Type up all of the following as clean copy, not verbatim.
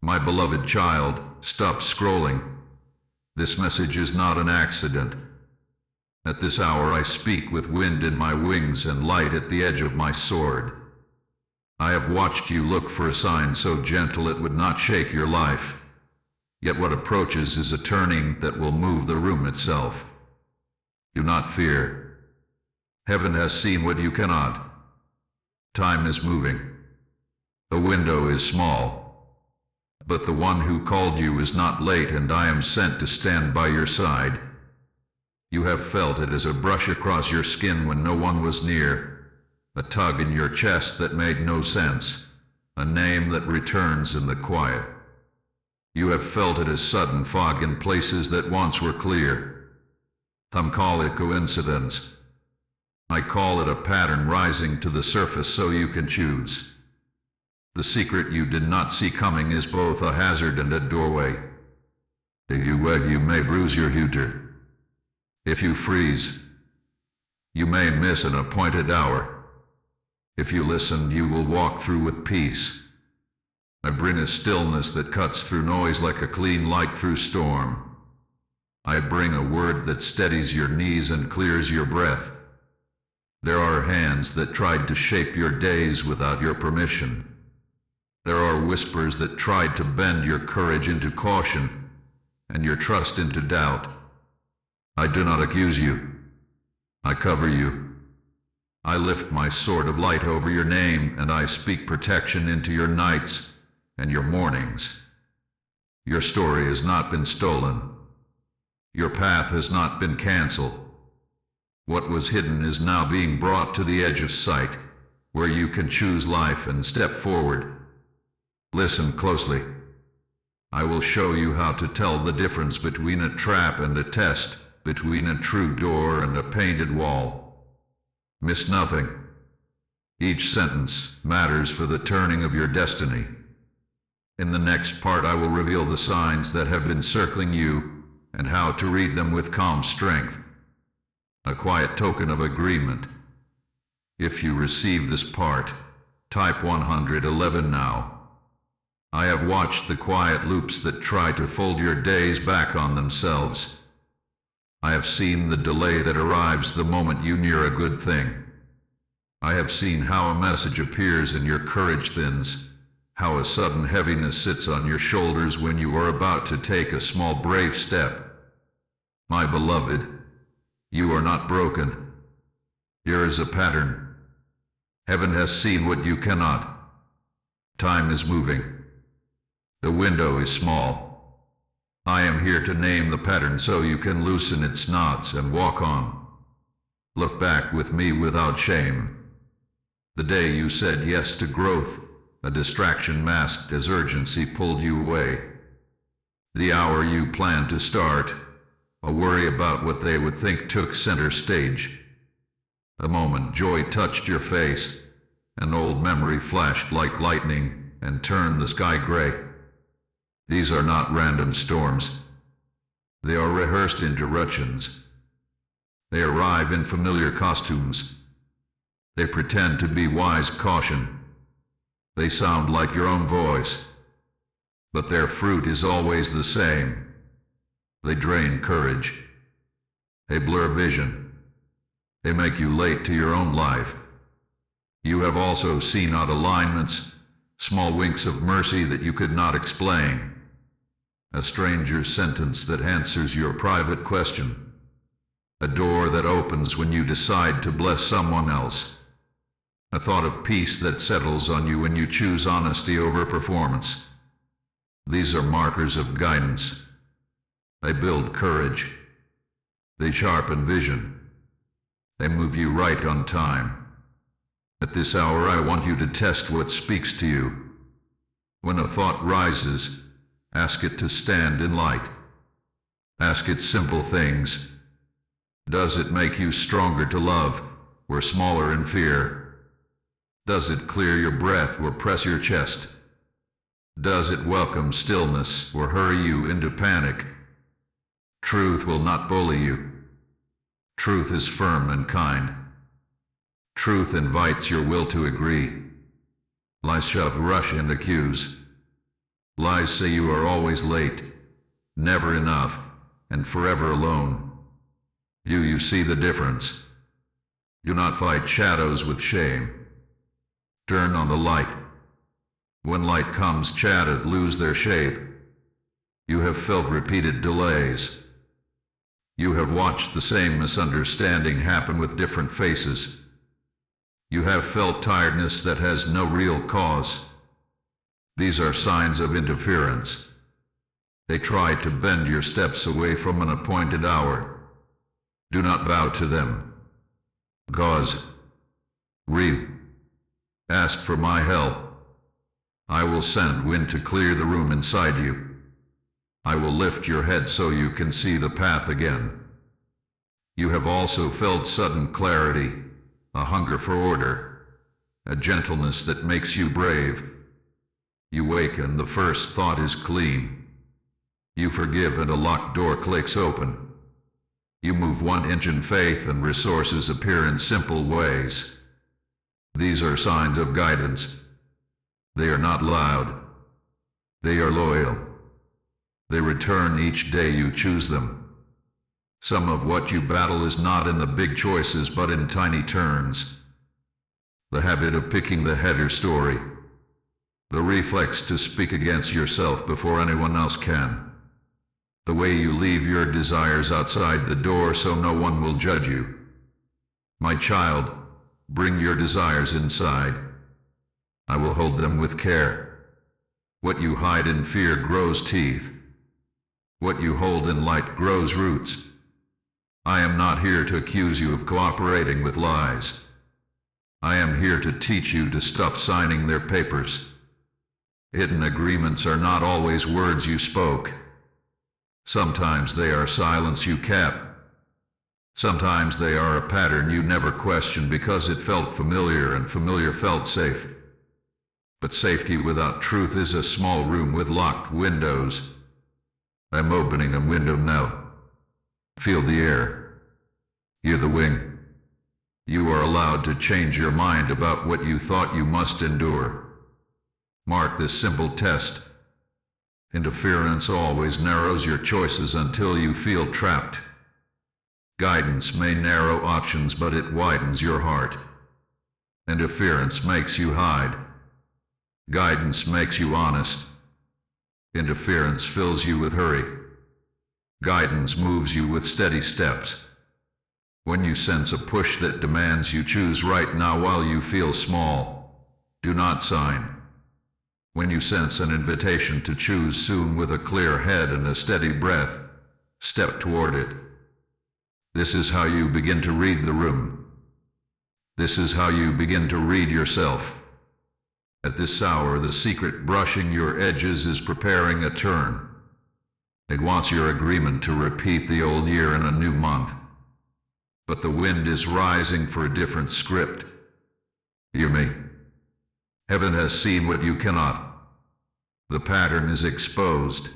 My beloved child, stop scrolling. This message is not an accident. At this hour I speak with wind in my wings and light at the edge of my sword. I have watched you look for a sign so gentle it would not shake your life. Yet what approaches is a turning that will move the room itself. Do not fear. Heaven has seen what you cannot. Time is moving. The window is small. But the one who called you is not late, and I am sent to stand by your side. You have felt it as a brush across your skin when no one was near, a tug in your chest that made no sense, a name that returns in the quiet. You have felt it as sudden fog in places that once were clear. Some call it coincidence. I call it a pattern rising to the surface so you can choose. The secret you did not see coming is both a hazard and a doorway. If you wed, you may bruise your hooter. If you freeze, you may miss an appointed hour. If you listen, you will walk through with peace. I bring a stillness that cuts through noise like a clean light through storm. I bring a word that steadies your knees and clears your breath. There are hands that tried to shape your days without your permission. There are whispers that tried to bend your courage into caution and your trust into doubt. I do not accuse you. I cover you. I lift my sword of light over your name, and I speak protection into your nights and your mornings. Your story has not been stolen. Your path has not been canceled. What was hidden is now being brought to the edge of sight, where you can choose life and step forward. Listen closely. I will show you how to tell the difference between a trap and a test, between a true door and a painted wall. Miss nothing. Each sentence matters for the turning of your destiny. In the next part, I will reveal the signs that have been circling you and how to read them with calm strength. A quiet token of agreement. If you receive this part, type 111 now. I have watched the quiet loops that try to fold your days back on themselves. I have seen the delay that arrives the moment you near a good thing. I have seen how a message appears and your courage thins, how a sudden heaviness sits on your shoulders when you are about to take a small brave step. My beloved, you are not broken. Here is a pattern. Heaven has seen what you cannot. Time is moving. The window is small. I am here to name the pattern so you can loosen its knots and walk on. Look back with me without shame. The day you said yes to growth, a distraction masked as urgency pulled you away. The hour you planned to start, a worry about what they would think took center stage. A moment joy touched your face, an old memory flashed like lightning and turned the sky gray. These are not random storms. They are rehearsed interruptions. They arrive in familiar costumes. They pretend to be wise caution. They sound like your own voice. But their fruit is always the same. They drain courage. They blur vision. They make you late to your own life. You have also seen odd alignments, small winks of mercy that you could not explain. A stranger's sentence that answers your private question. A door that opens when you decide to bless someone else. A thought of peace that settles on you when you choose honesty over performance. These are markers of guidance. They build courage. They sharpen vision. They move you right on time. At this hour, I want you to test what speaks to you. When a thought rises, ask it to stand in light. Ask it simple things. Does it make you stronger to love, or smaller in fear? Does it clear your breath or press your chest? Does it welcome stillness or hurry you into panic? Truth will not bully you. Truth is firm and kind. Truth invites your will to agree. Lies shove, rush, and accuse. Lies say you are always late, never enough, and forever alone. You see the difference. Do not fight shadows with shame. Turn on the light. When light comes, shadows lose their shape. You have felt repeated delays. You have watched the same misunderstanding happen with different faces. You have felt tiredness that has no real cause. These are signs of interference. They try to bend your steps away from an appointed hour. Do not bow to them. Ask for my help. I will send wind to clear the room inside you. I will lift your head so you can see the path again. You have also felt sudden clarity, a hunger for order, a gentleness that makes you brave. You wake and the first thought is clean. You forgive and a locked door clicks open. You move 1 inch in faith and resources appear in simple ways. These are signs of guidance. They are not loud. They are loyal. They return each day you choose them. Some of what you battle is not in the big choices but in tiny turns. The habit of picking the header story. The reflex to speak against yourself before anyone else can. The way you leave your desires outside the door so no one will judge you. My child, bring your desires inside. I will hold them with care. What you hide in fear grows teeth. What you hold in light grows roots. I am not here to accuse you of cooperating with lies. I am here to teach you to stop signing their papers. Hidden agreements are not always words you spoke. Sometimes they are silence you kept. Sometimes they are a pattern you never questioned because it felt familiar and familiar felt safe. But safety without truth is a small room with locked windows. I'm opening a window now. Feel the air. Hear the wind. You are allowed to change your mind about what you thought you must endure. Mark this simple test. Interference always narrows your choices until you feel trapped. Guidance may narrow options, but it widens your heart. Interference makes you hide. Guidance makes you honest. Interference fills you with hurry. Guidance moves you with steady steps. When you sense a push that demands you choose right now while you feel small, do not sign. When you sense an invitation to choose soon with a clear head and a steady breath, step toward it. This is how you begin to read the room. This is how you begin to read yourself. At this hour, the secret brushing your edges is preparing a turn. It wants your agreement to repeat the old year in a new month. But the wind is rising for a different script. Hear me. Heaven has seen what you cannot. The pattern is exposed.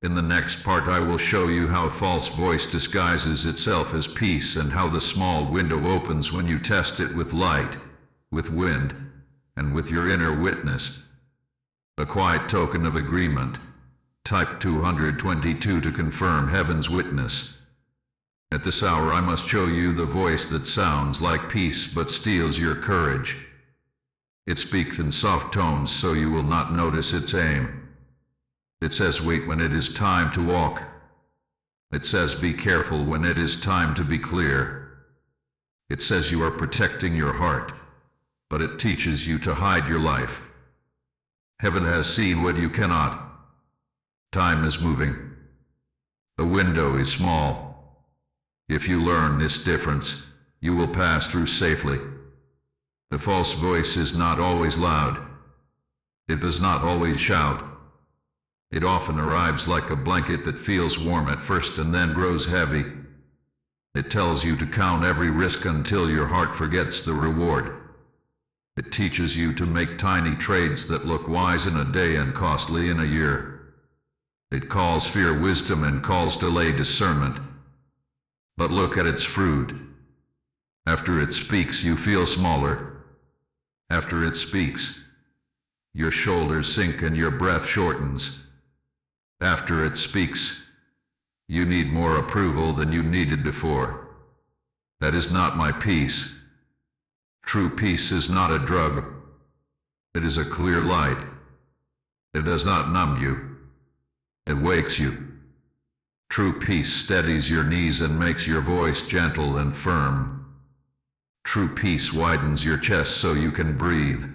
In the next part I will show you how a false voice disguises itself as peace and how the small window opens when you test it with light, with wind, and with your inner witness. A quiet token of agreement. Type 222 to confirm heaven's witness. At this hour I must show you the voice that sounds like peace but steals your courage. It speaks in soft tones so you will not notice its aim. It says wait when it is time to walk. It says be careful when it is time to be clear. It says you are protecting your heart, but it teaches you to hide your life. Heaven has seen what you cannot. Time is moving. The window is small. If you learn this difference, you will pass through safely. The false voice is not always loud. It does not always shout. It often arrives like a blanket that feels warm at first and then grows heavy. It tells you to count every risk until your heart forgets the reward. It teaches you to make tiny trades that look wise in a day and costly in a year. It calls fear wisdom and calls delay discernment. But look at its fruit. After it speaks, you feel smaller. After it speaks, Your shoulders sink and your breath shortens. After it speaks, you need more approval than you needed before. That is not my peace. True peace is not a drug. It is a clear light. It does not numb you. It wakes you. True peace steadies your knees and makes your voice gentle and firm. True peace widens your chest so you can breathe.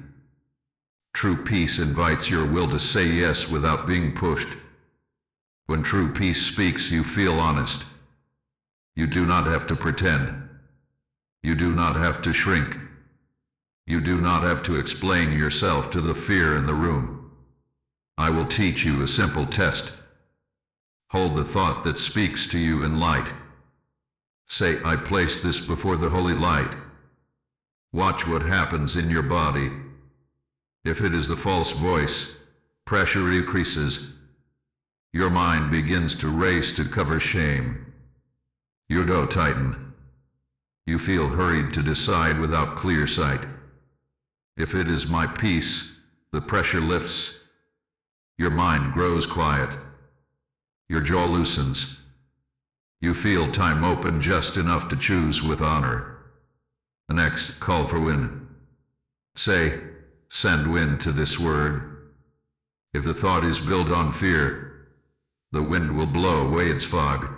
True peace invites your will to say yes without being pushed. When true peace speaks, you feel honest. You do not have to pretend. You do not have to shrink. You do not have to explain yourself to the fear in the room. I will teach you a simple test. Hold the thought that speaks to you in light. Say, I place this before the holy light. Watch what happens in your body. If it is the false voice, pressure increases. Your mind begins to race to cover shame. Your jaw tighten. You feel hurried to decide without clear sight. If it is my peace, the pressure lifts. Your mind grows quiet. Your jaw loosens. You feel time open just enough to choose with honor. The next, call for wind. Say, send wind to this word. If the thought is built on fear, the wind will blow away its fog.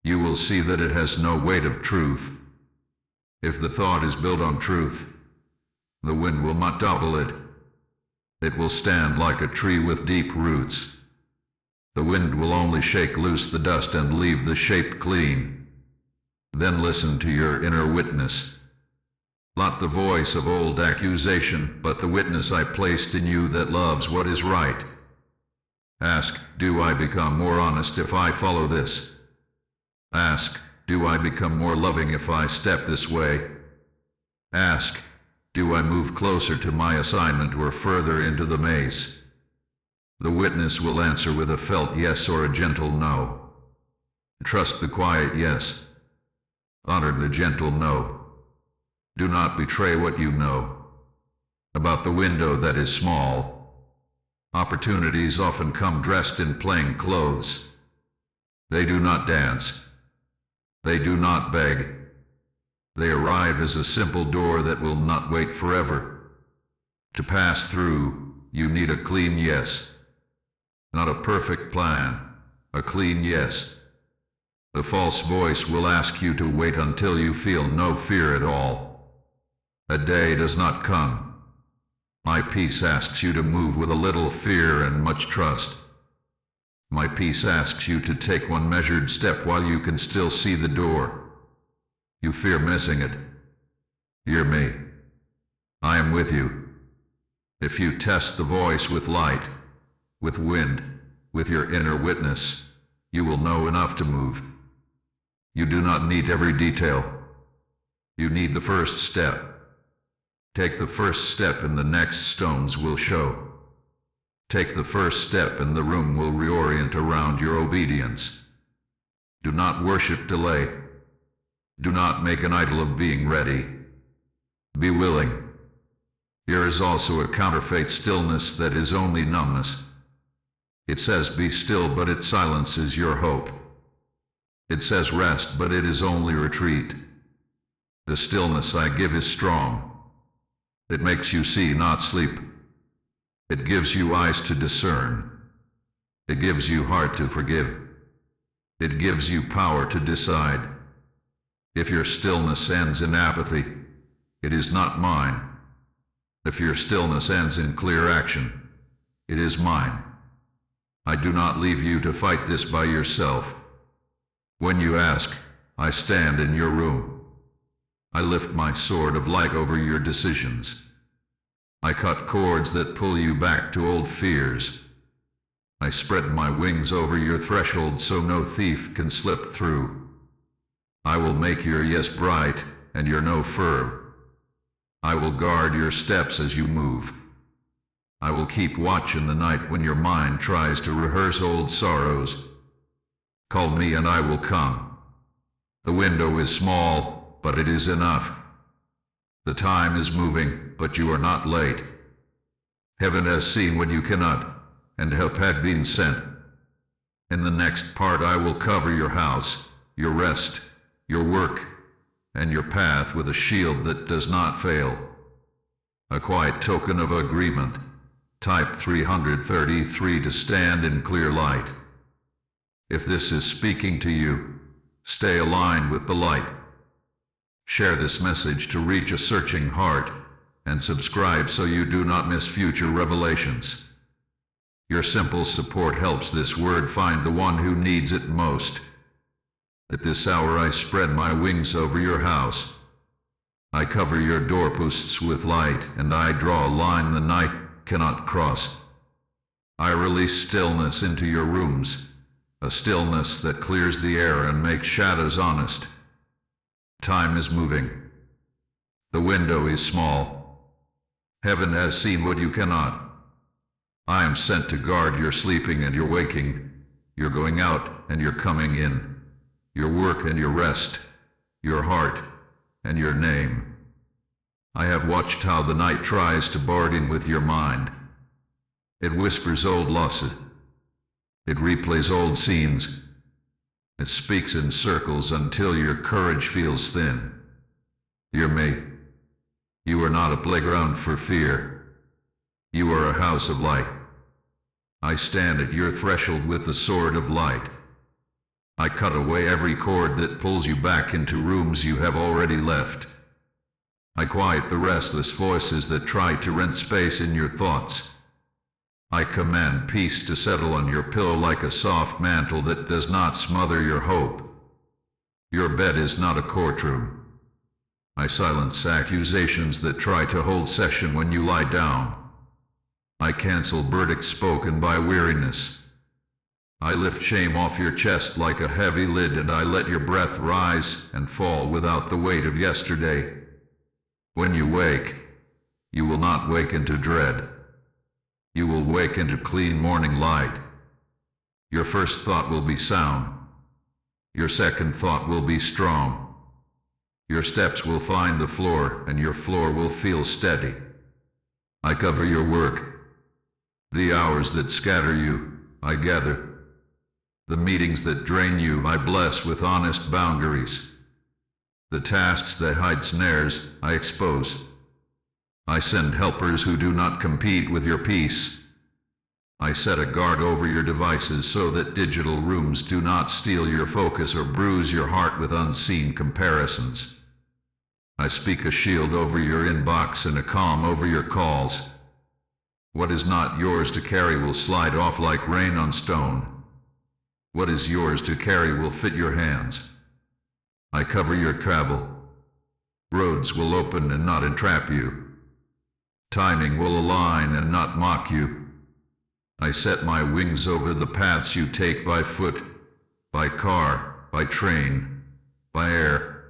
You will see that it has no weight of truth. If the thought is built on truth, the wind will not topple it. It will stand like a tree with deep roots. The wind will only shake loose the dust and leave the shape clean. Then listen to your inner witness. Not the voice of old accusation, but the witness I placed in you that loves what is right. Ask, do I become more honest if I follow this? Ask, do I become more loving if I step this way? Ask, do I move closer to my assignment or further into the maze? The witness will answer with a felt yes or a gentle no. Trust the quiet yes. Honor the gentle no. Do not betray what you know. About the window that is small. Opportunities often come dressed in plain clothes. They do not dance. They do not beg. They arrive as a simple door that will not wait forever. To pass through, you need a clean yes. Not a perfect plan, a clean yes. The false voice will ask you to wait until you feel no fear at all. A day does not come. My peace asks you to move with a little fear and much trust. My peace asks you to take one measured step while you can still see the door. You fear missing it. Hear me. I am with you. If you test the voice with light, with wind, with your inner witness, you will know enough to move. You do not need every detail. You need the first step. Take the first step and the next stones will show. Take the first step and the room will reorient around your obedience. Do not worship delay. Do not make an idol of being ready. Be willing. Here is also a counterfeit stillness that is only numbness. It says be still, but it silences your hope. It says rest, but it is only retreat. The stillness I give is strong. It makes you see, not sleep. It gives you eyes to discern. It gives you heart to forgive. It gives you power to decide. If your stillness ends in apathy, it is not mine. If your stillness ends in clear action, it is mine. I do not leave you to fight this by yourself. When you ask, I stand in your room. I lift my sword of light over your decisions. I cut cords that pull you back to old fears. I spread my wings over your threshold so no thief can slip through. I will make your yes bright and your no fur. I will guard your steps as you move. I will keep watch in the night when your mind tries to rehearse old sorrows. Call me and I will come. The window is small, but it is enough. The time is moving, but you are not late. Heaven has seen what you cannot, and help hath been sent. In the next part I will cover your house, your rest, your work, and your path with a shield that does not fail. A quiet token of agreement. Type 333 to stand in clear light. If this is speaking to you, stay aligned with the light. Share this message to reach a searching heart, and subscribe so you do not miss future revelations. Your simple support helps this word find the one who needs it most. At this hour I spread my wings over your house. I cover your doorposts with light, and I draw a line the night cannot cross. I release stillness into your rooms, a stillness that clears the air and makes shadows honest. Time is moving. The window is small. Heaven has seen what you cannot. I am sent to guard your sleeping and your waking, your going out and your coming in, your work and your rest, your heart and your name. I have watched how the night tries to bargain with your mind. It whispers old losses. It replays old scenes. It speaks in circles until your courage feels thin. Hear me. You are not a playground for fear. You are a house of light. I stand at your threshold with the sword of light. I cut away every cord that pulls you back into rooms you have already left. I quiet the restless voices that try to rent space in your thoughts. I command peace to settle on your pillow like a soft mantle that does not smother your hope. Your bed is not a courtroom. I silence accusations that try to hold session when you lie down. I cancel verdicts spoken by weariness. I lift shame off your chest like a heavy lid, and I let your breath rise and fall without the weight of yesterday. When you wake, you will not wake into dread. You will wake into clean morning light. Your first thought will be sound. Your second thought will be strong. Your steps will find the floor, and your floor will feel steady. I cover your work. The hours that scatter you, I gather. The meetings that drain you, I bless with honest boundaries. The tasks that hide snares, I expose. I send helpers who do not compete with your peace. I set a guard over your devices so that digital rooms do not steal your focus or bruise your heart with unseen comparisons. I speak a shield over your inbox and a calm over your calls. What is not yours to carry will slide off like rain on stone. What is yours to carry will fit your hands. I cover your travel. Roads will open and not entrap you. Timing will align and not mock you. I set my wings over the paths you take by foot, by car, by train, by air.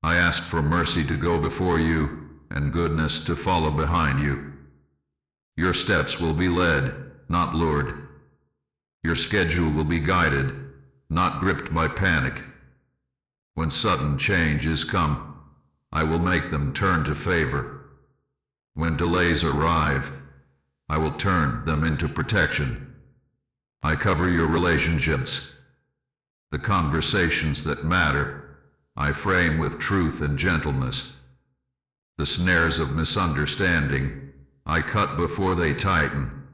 I ask for mercy to go before you, and goodness to follow behind you. Your steps will be led, not lured. Your schedule will be guided, not gripped by panic. When sudden changes come, I will make them turn to favor. When delays arrive, I will turn them into protection. I cover your relationships. The conversations that matter, I frame with truth and gentleness. The snares of misunderstanding, I cut before they tighten.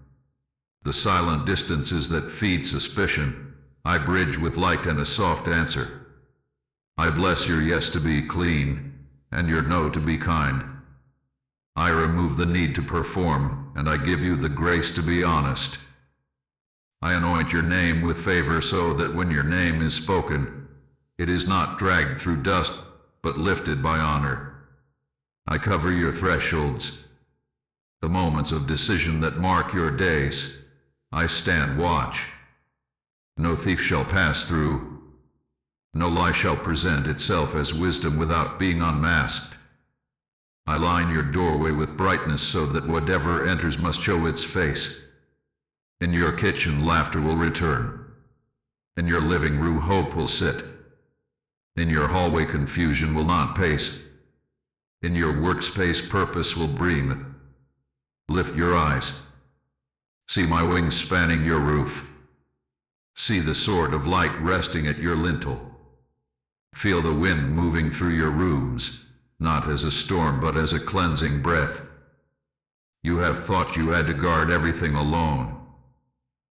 The silent distances that feed suspicion, I bridge with light and a soft answer. I bless your yes to be clean, and your no to be kind. I remove the need to perform, and I give you the grace to be honest. I anoint your name with favor so that when your name is spoken, it is not dragged through dust, but lifted by honor. I cover your thresholds, the moments of decision that mark your days. I stand watch. No thief shall pass through. No lie shall present itself as wisdom without being unmasked. I line your doorway with brightness so that whatever enters must show its face. In your kitchen, laughter will return. In your living room, hope will sit. In your hallway, confusion will not pace. In your workspace, purpose will breathe. Lift your eyes. See my wings spanning your roof. See the sword of light resting at your lintel. Feel the wind moving through your rooms, not as a storm but as a cleansing breath. You have thought you had to guard everything alone.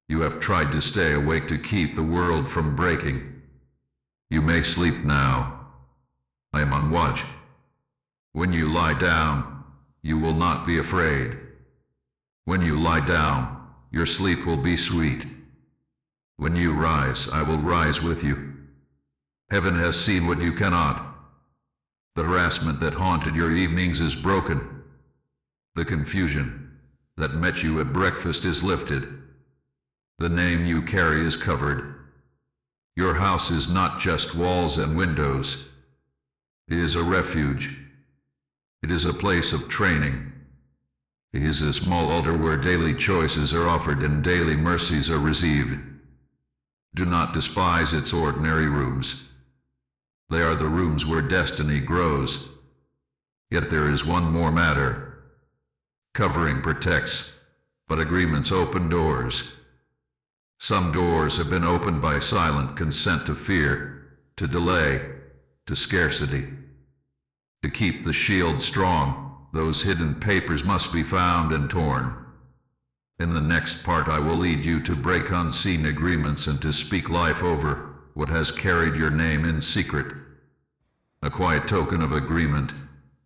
You have tried to stay awake to keep the world from breaking. You may sleep now. I am on watch. When you lie down, you will not be afraid. When you lie down, your sleep will be sweet. When you rise, I will rise with you. Heaven has seen what you cannot. The harassment that haunted your evenings is broken. The confusion that met you at breakfast is lifted. The name you carry is covered. Your house is not just walls and windows. It is a refuge. It is a place of training. It is a small altar where daily choices are offered and daily mercies are received. Do not despise its ordinary rooms. They are the rooms where destiny grows. Yet there is one more matter. Covering protects, but agreements open doors. Some doors have been opened by silent consent to fear, to delay, to scarcity. To keep the shield strong, those hidden papers must be found and torn. In the next part I will lead you to break unseen agreements and to speak life over what has carried your name in secret. A quiet token of agreement,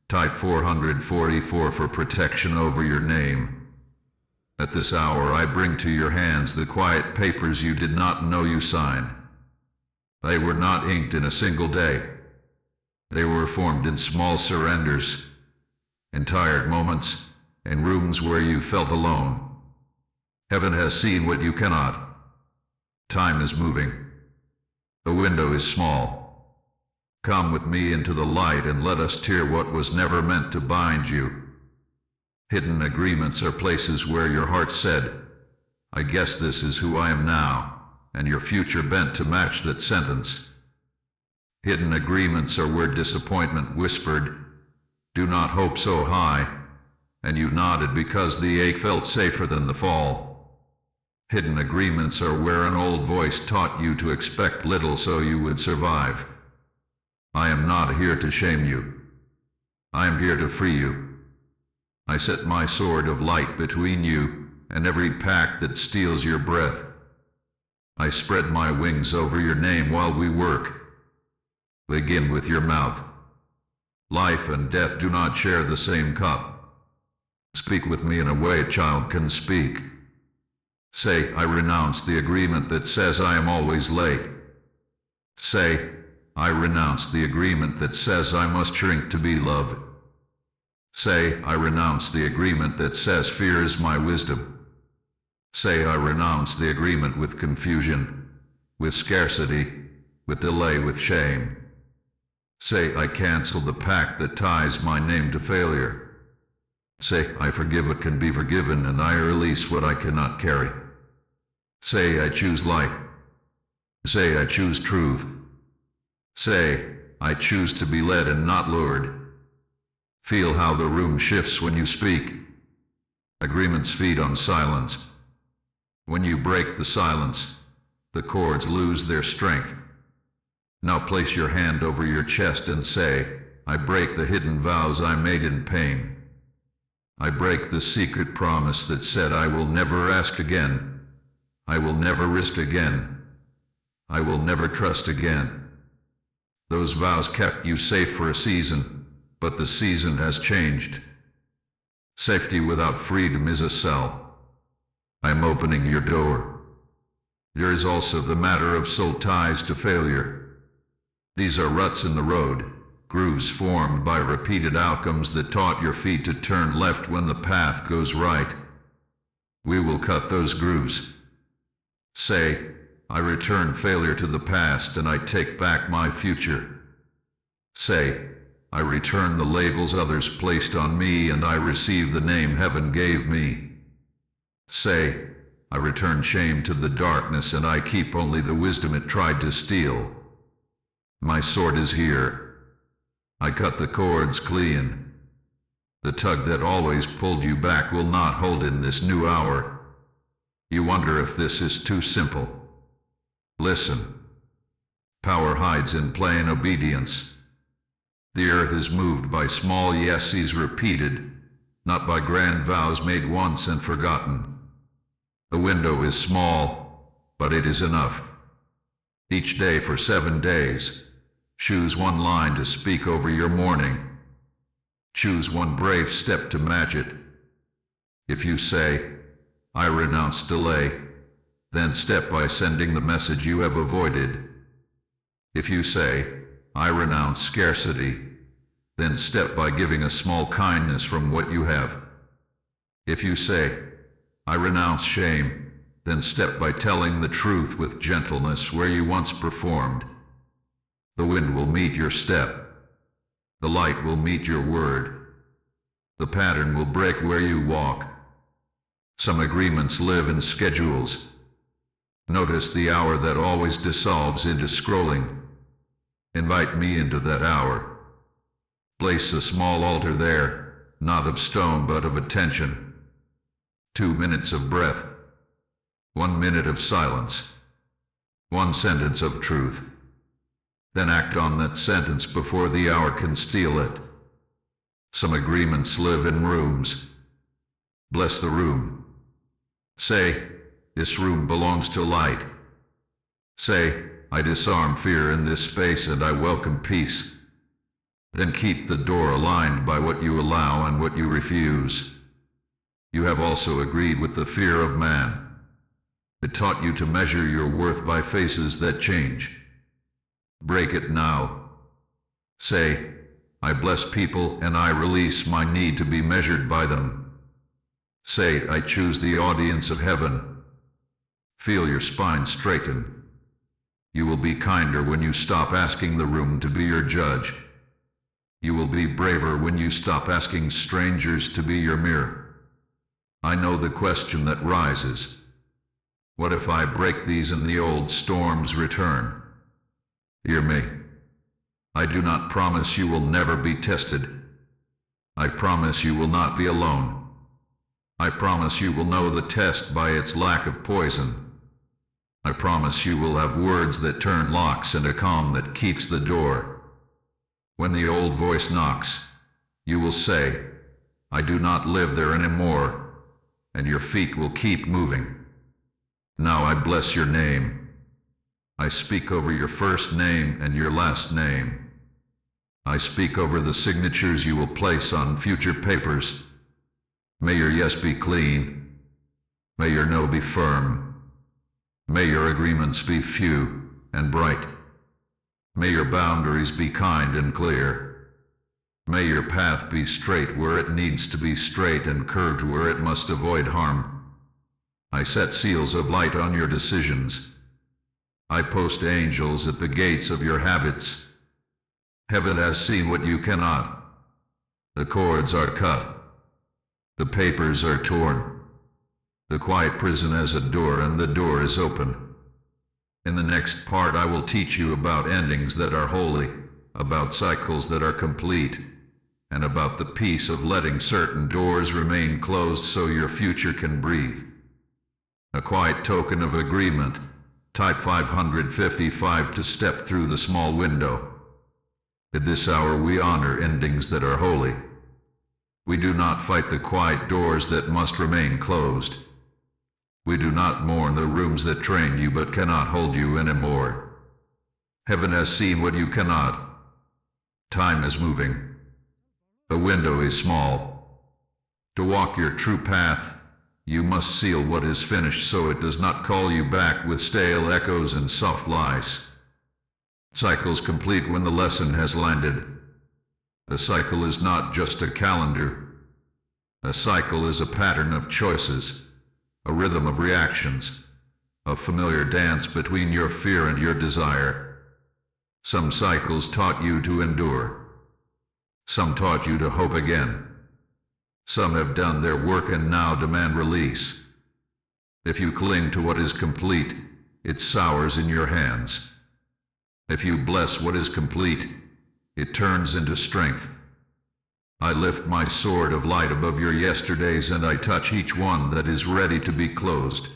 type 444 for protection over your name. At this hour I bring to your hands the quiet papers you did not know you signed. They were not inked in a single day. They were formed in small surrenders, in tired moments, in rooms where you felt alone. Heaven has seen what you cannot. Time is moving. The window is small. Come with me into the light and let us tear what was never meant to bind you. Hidden agreements are places where your heart said, I guess this is who I am now, and your future bent to match that sentence. Hidden agreements are where disappointment whispered, do not hope so high, and you nodded because the ache felt safer than the fall. Hidden agreements are where an old voice taught you to expect little so you would survive. I am not here to shame you. I am here to free you. I set my sword of light between you and every pact that steals your breath. I spread my wings over your name while we work. Begin with your mouth. Life and death do not share the same cup. Speak with me in a way a child can speak. Say, I renounce the agreement that says I am always late. Say, I renounce the agreement that says I must shrink to be loved. Say, I renounce the agreement that says fear is my wisdom. Say, I renounce the agreement with confusion, with scarcity, with delay, with shame. Say, I cancel the pact that ties my name to failure. Say, I forgive what can be forgiven and I release what I cannot carry. Say, I choose light. Say, I choose truth. Say, I choose to be led and not lured. Feel how the room shifts when you speak. Agreements feed on silence. When you break the silence, the chords lose their strength. Now place your hand over your chest and say, I break the hidden vows I made in pain. I break the secret promise that said I will never ask again. I will never risk again. I will never trust again. Those vows kept you safe for a season, but the season has changed. Safety without freedom is a cell. I am opening your door. There is also the matter of soul ties to failure. These are ruts in the road, grooves formed by repeated outcomes that taught your feet to turn left when the path goes right. We will cut those grooves. Say, I return failure to the past and I take back my future. Say, I return the labels others placed on me and I receive the name heaven gave me. Say, I return shame to the darkness and I keep only the wisdom it tried to steal. My sword is here. I cut the cords clean. The tug that always pulled you back will not hold in this new hour. You wonder if this is too simple. Listen. Power hides in plain obedience. The earth is moved by small yeses repeated, not by grand vows made once and forgotten. The window is small, but it is enough. Each day for 7 days, choose one line to speak over your morning. Choose one brave step to match it. If you say, I renounce delay, then step by sending the message you have avoided. If you say, I renounce scarcity, then step by giving a small kindness from what you have. If you say, I renounce shame, then step by telling the truth with gentleness where you once performed. The wind will meet your step. The light will meet your word. The pattern will break where you walk. Some agreements live in schedules. Notice the hour that always dissolves into scrolling. Invite me into that hour. Place a small altar there, not of stone but of attention. 2 minutes of breath. 1 minute of silence. 1 sentence of truth. Then act on that sentence before the hour can steal it. Some agreements live in rooms. Bless the room. Say, this room belongs to light. Say, I disarm fear in this space and I welcome peace. Then keep the door aligned by what you allow and what you refuse. You have also agreed with the fear of man. It taught you to measure your worth by faces that change. Break it now. Say, I bless people and I release my need to be measured by them. Say, I choose the audience of heaven. Feel your spine straighten. You will be kinder when you stop asking the room to be your judge. You will be braver when you stop asking strangers to be your mirror. I know the question that rises. What if I break these and the old storms return? Hear me. I do not promise you will never be tested. I promise you will not be alone. I promise you will know the test by its lack of poison. I promise you will have words that turn locks and a calm that keeps the door. When the old voice knocks, you will say, I do not live there anymore, and your feet will keep moving. Now I bless your name. I speak over your first name and your last name. I speak over the signatures you will place on future papers. May your yes be clean. May your no be firm. May your agreements be few and bright. May your boundaries be kind and clear. May your path be straight where it needs to be straight and curved where it must avoid harm. I set seals of light on your decisions. I post angels at the gates of your habits. Heaven has seen what you cannot. The cords are cut. The papers are torn. The quiet prison has a door and the door is open. In the next part I will teach you about endings that are holy, about cycles that are complete, and about the peace of letting certain doors remain closed so your future can breathe. A quiet token of agreement. Type 555 to step through the small window. At this hour we honor endings that are holy. We do not fight the quiet doors that must remain closed. We do not mourn the rooms that train you but cannot hold you anymore. Heaven has seen what you cannot. Time is moving. The window is small. To walk your true path, you must seal what is finished so it does not call you back with stale echoes and soft lies. Cycles complete when the lesson has landed. A cycle is not just a calendar. A cycle is a pattern of choices, a rhythm of reactions, a familiar dance between your fear and your desire. Some cycles taught you to endure. Some taught you to hope again. Some have done their work and now demand release. If you cling to what is complete, it sours in your hands. If you bless what is complete, it turns into strength. I lift my sword of light above your yesterdays, and I touch each one that is ready to be closed.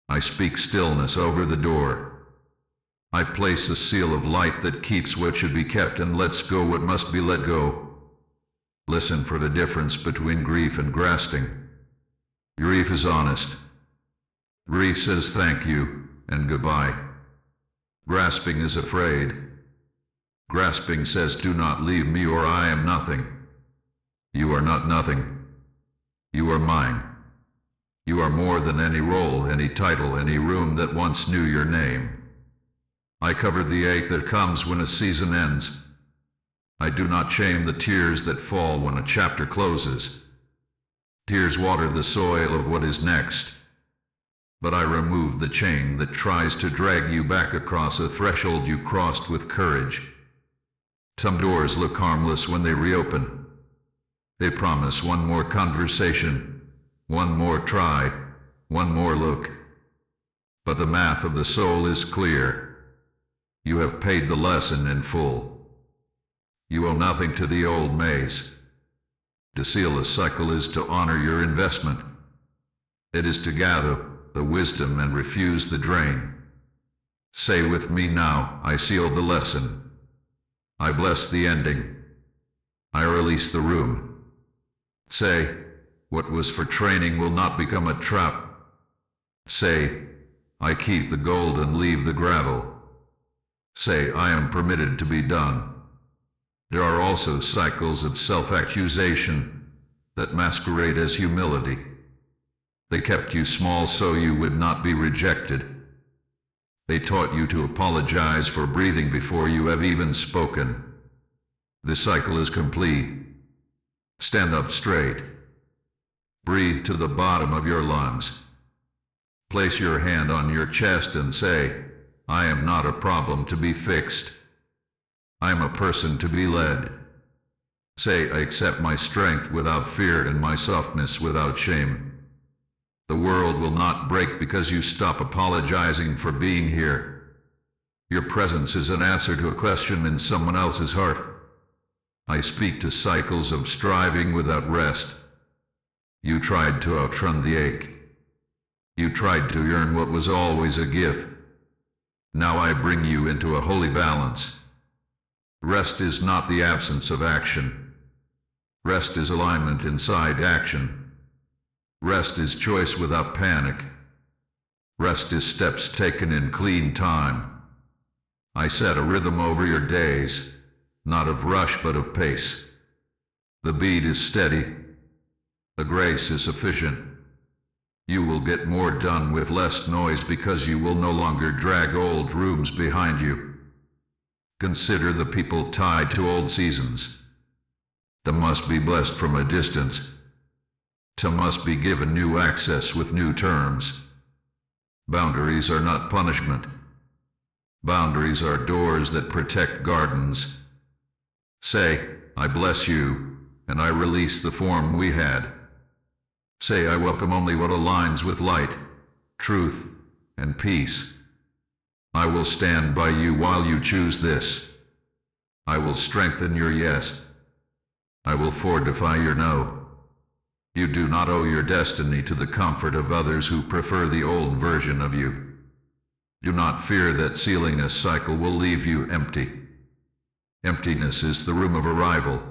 I speak stillness over the door. I place a seal of light that keeps what should be kept and lets go what must be let go. Listen for the difference between grief and grasping. Grief is honest. Grief says thank you and goodbye. Grasping is afraid. Grasping says do not leave me or I am nothing. You are not nothing. You are mine. You are more than any role, any title, any room that once knew your name. I cover the ache that comes when a season ends. I do not shame the tears that fall when a chapter closes. Tears water the soil of what is next. But I remove the chain that tries to drag you back across a threshold you crossed with courage. Some doors look harmless when they reopen. They promise one more conversation, one more try, one more look. But the math of the soul is clear. You have paid the lesson in full. You owe nothing to the old maze. To seal a cycle is to honor your investment. It is to gather the wisdom and refuse the drain. Say with me now, I seal the lesson. I bless the ending. I release the room. Say, what was for training will not become a trap. Say, I keep the gold and leave the gravel. Say, I am permitted to be done. There are also cycles of self-accusation that masquerade as humility. They kept you small so you would not be rejected. They taught you to apologize for breathing before you have even spoken. This cycle is complete. Stand up straight. Breathe to the bottom of your lungs. Place your hand on your chest and say, I am not a problem to be fixed. I am a person to be led. Say, I accept my strength without fear and my softness without shame. The world will not break because you stop apologizing for being here. Your presence is an answer to a question in someone else's heart. I speak to cycles of striving without rest. You tried to outrun the ache. You tried to earn what was always a gift. Now I bring you into a holy balance. Rest is not the absence of action. Rest is alignment inside action. Rest is choice without panic. Rest is steps taken in clean time. I set a rhythm over your days, not of rush but of pace. The beat is steady. The grace is sufficient. You will get more done with less noise because you will no longer drag old rooms behind you. Consider the people tied to old seasons. Some must be blessed from a distance. Some must be given new access with new terms. Boundaries are not punishment. Boundaries are doors that protect gardens. Say, I bless you, and I release the form we had. Say, I welcome only what aligns with light, truth, and peace. I will stand by you while you choose this. I will strengthen your yes. I will fortify your no. You do not owe your destiny to the comfort of others who prefer the old version of you. Do not fear that sealing a cycle will leave you empty. Emptiness is the room of arrival.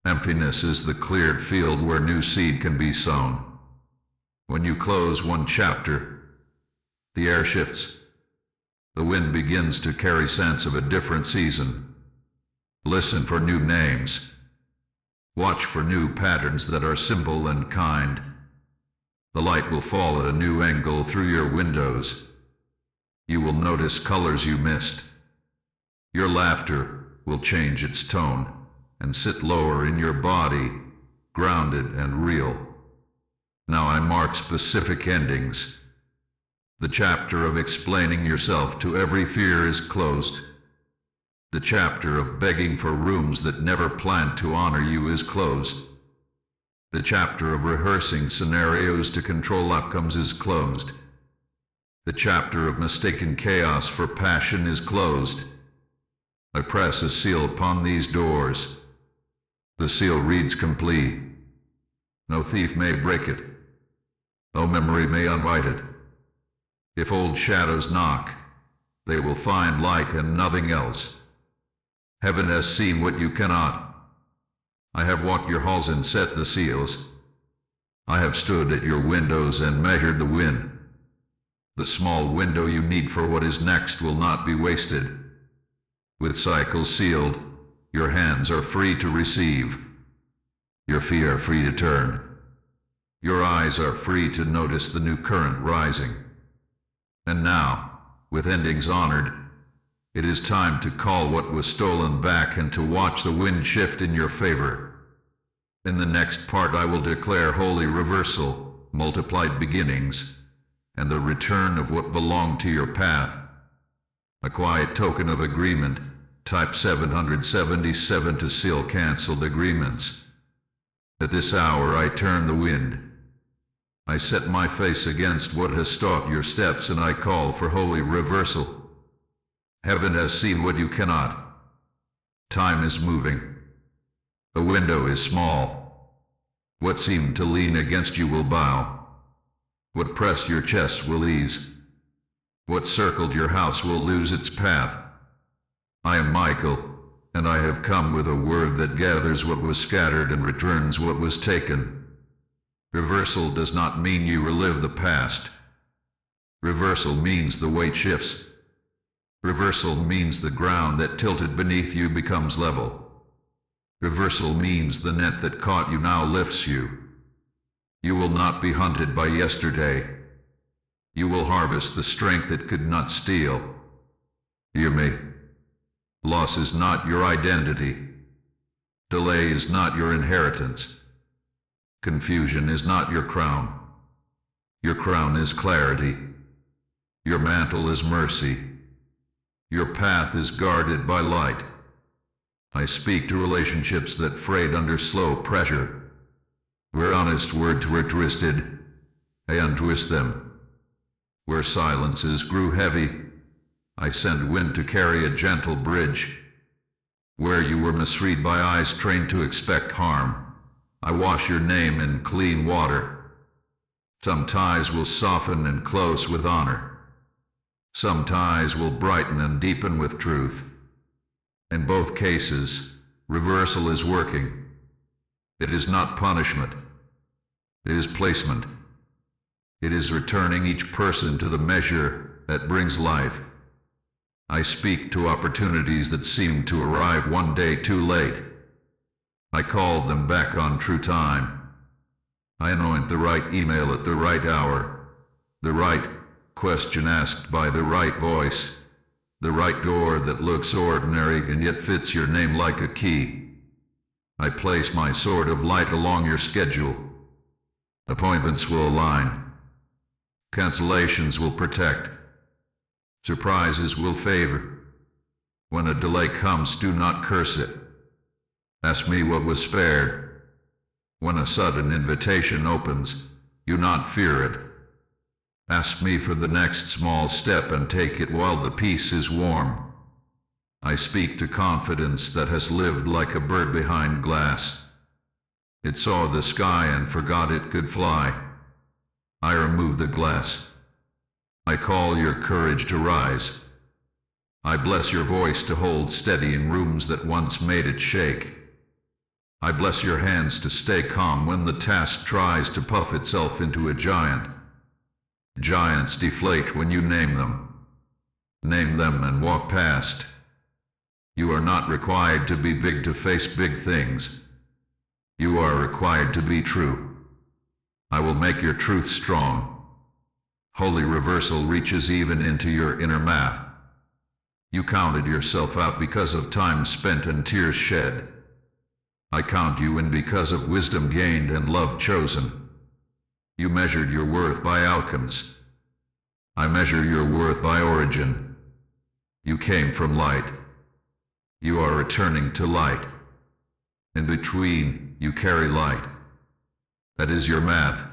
Emptiness is the cleared field where new seed can be sown. When you close one chapter, the air shifts. The wind begins to carry sense of a different season. Listen for new names. Watch for new patterns that are simple and kind. The light will fall at a new angle through your windows. You will notice colors you missed. Your laughter will change its tone and sit lower in your body, grounded and real. Now I mark specific endings. The chapter of explaining yourself to every fear is closed. The chapter of begging for rooms that never planned to honor you is closed. The chapter of rehearsing scenarios to control outcomes is closed. The chapter of mistaken chaos for passion is closed. I press a seal upon these doors. The seal reads complete. No thief may break it. No memory may unwrite it. If old shadows knock, they will find light and nothing else. Heaven has seen what you cannot. I have walked your halls and set the seals. I have stood at your windows and measured the wind. The small window you need for what is next will not be wasted. With cycles sealed, your hands are free to receive. Your feet are free to turn. Your eyes are free to notice the new current rising. And now, with endings honored, it is time to call what was stolen back and to watch the wind shift in your favor. In the next part I will declare holy reversal, multiplied beginnings, and the return of what belonged to your path. A quiet token of agreement, type 777 to seal cancelled agreements. At this hour I turn the wind. I set my face against what has stopped your steps and I call for holy reversal. Heaven has seen what you cannot. Time is moving. The window is small. What seemed to lean against you will bow. What pressed your chest will ease. What circled your house will lose its path. I am Michael, and I have come with a word that gathers what was scattered and returns what was taken. Reversal does not mean you relive the past. Reversal means the weight shifts. Reversal means the ground that tilted beneath you becomes level. Reversal means the net that caught you now lifts you. You will not be hunted by yesterday. You will harvest the strength it could not steal. Hear me. Loss is not your identity. Delay is not your inheritance. Confusion is not your crown. Your crown is clarity. Your mantle is mercy. Your path is guarded by light. I speak to relationships that frayed under slow pressure. Where honest words were twisted, I untwist them. Where silences grew heavy, I send wind to carry a gentle bridge. Where you were misread by eyes trained to expect harm, I wash your name in clean water. Some ties will soften and close with honor. Some ties will brighten and deepen with truth. In both cases, reversal is working. It is not punishment. It is placement. It is returning each person to the measure that brings life. I speak to opportunities that seem to arrive one day too late. I call them back on true time. I anoint the right email at the right hour, the right question asked by the right voice, the right door that looks ordinary and yet fits your name like a key. I place my sword of light along your schedule. Appointments will align. Cancellations will protect. Surprises will favor. When a delay comes, do not curse it. Ask me what was spared. When a sudden invitation opens, do not fear it. Ask me for the next small step and take it while the peace is warm. I speak to confidence that has lived like a bird behind glass. It saw the sky and forgot it could fly. I remove the glass. I call your courage to rise. I bless your voice to hold steady in rooms that once made it shake. I bless your hands to stay calm when the task tries to puff itself into a giant. Giants deflate when you name them. Name them and walk past. You are not required to be big to face big things. You are required to be true. I will make your truth strong. Holy reversal reaches even into your inner math. You counted yourself out because of time spent and tears shed. I count you in because of wisdom gained and love chosen. You measured your worth by outcomes. I measure your worth by origin. You came from light. You are returning to light. In between, you carry light. That is your math.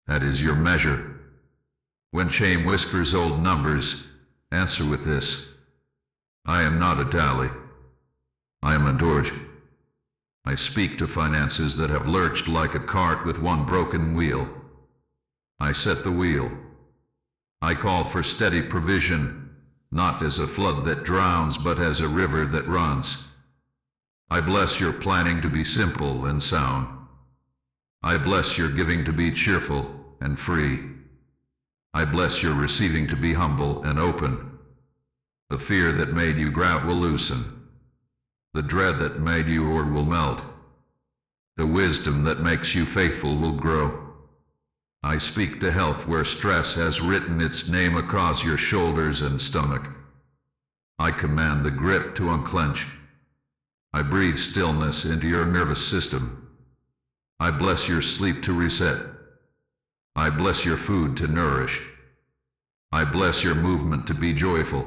That is your measure. When shame whispers old numbers, answer with this. I am not a Dali. I am a Dorj. I speak to finances that have lurched like a cart with one broken wheel. I set the wheel. I call for steady provision, not as a flood that drowns, but as a river that runs. I bless your planning to be simple and sound. I bless your giving to be cheerful and free. I bless your receiving to be humble and open. The fear that made you grout will loosen. The dread that made you hoard will melt. The wisdom that makes you faithful will grow. I speak to health where stress has written its name across your shoulders and stomach. I command the grip to unclench. I breathe stillness into your nervous system. I bless your sleep to reset. I bless your food to nourish. I bless your movement to be joyful.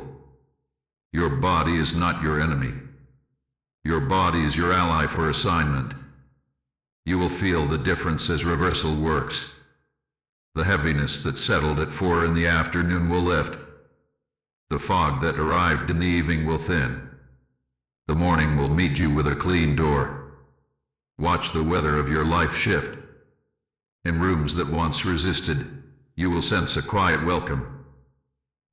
Your body is not your enemy. Your body is your ally for assignment. You will feel the difference as reversal works. The heaviness that settled at 4 in the afternoon will lift. The fog that arrived in the evening will thin. The morning will meet you with a clean door. Watch the weather of your life shift. In rooms that once resisted, you will sense a quiet welcome.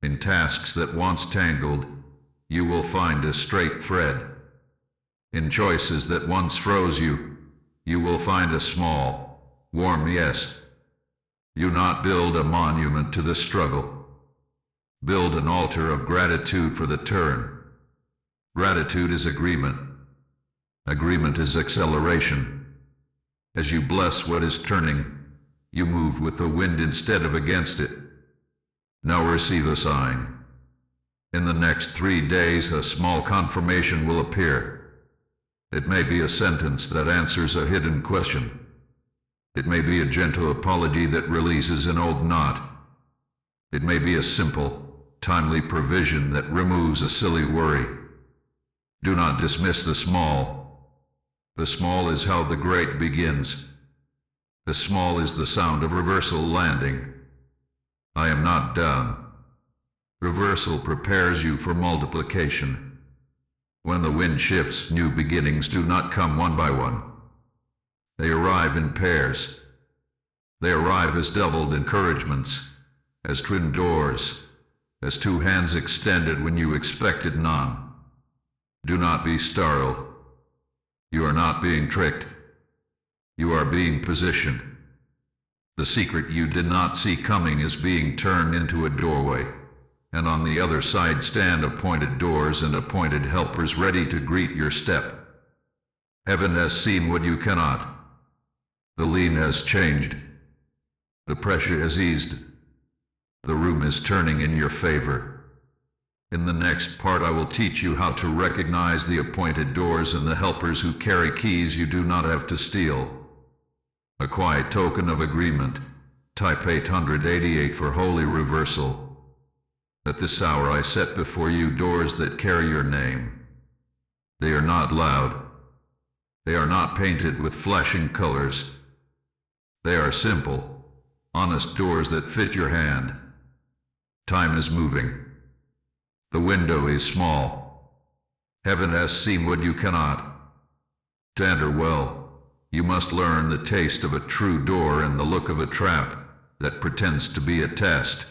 In tasks that once tangled, you will find a straight thread. In choices that once froze you, you will find a small, warm yes. You not build a monument to the struggle. Build an altar of gratitude for the turn. Gratitude is agreement. Agreement is acceleration. As you bless what is turning, you move with the wind instead of against it. Now receive a sign. In the next 3 days, a small confirmation will appear. It may be a sentence that answers a hidden question. It may be a gentle apology that releases an old knot. It may be a simple, timely provision that removes a silly worry. Do not dismiss the small. The small is how the great begins. The small is the sound of reversal landing. I am not done. Reversal prepares you for multiplication. When the wind shifts, new beginnings do not come one by one. They arrive in pairs. They arrive as doubled encouragements, as twin doors, as 2 hands extended when you expected none. Do not be startled. You are not being tricked. You are being positioned. The secret you did not see coming is being turned into a doorway, and on the other side stand appointed doors and appointed helpers ready to greet your step. Heaven has seen what you cannot. The lean has changed. The pressure has eased. The room is turning in your favor. In the next part, I will teach you how to recognize the appointed doors and the helpers who carry keys you do not have to steal. A quiet token of agreement. Type 888 for holy reversal. At this hour I set before you doors that carry your name. They are not loud. They are not painted with flashing colors. They are simple, honest doors that fit your hand. Time is moving. The window is small. Heaven has seen what you cannot. To enter well, you must learn the taste of a true door and the look of a trap that pretends to be a test.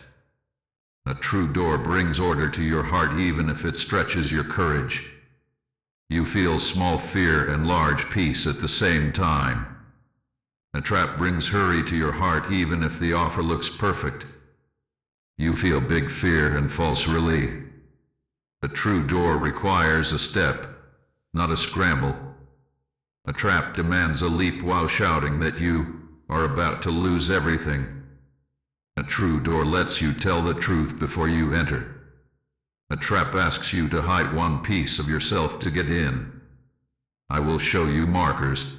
A true door brings order to your heart even if it stretches your courage. You feel small fear and large peace at the same time. A trap brings hurry to your heart even if the offer looks perfect. You feel big fear and false relief. A true door requires a step, not a scramble. A trap demands a leap while shouting that you are about to lose everything. A true door lets you tell the truth before you enter. A trap asks you to hide one piece of yourself to get in. I will show you markers.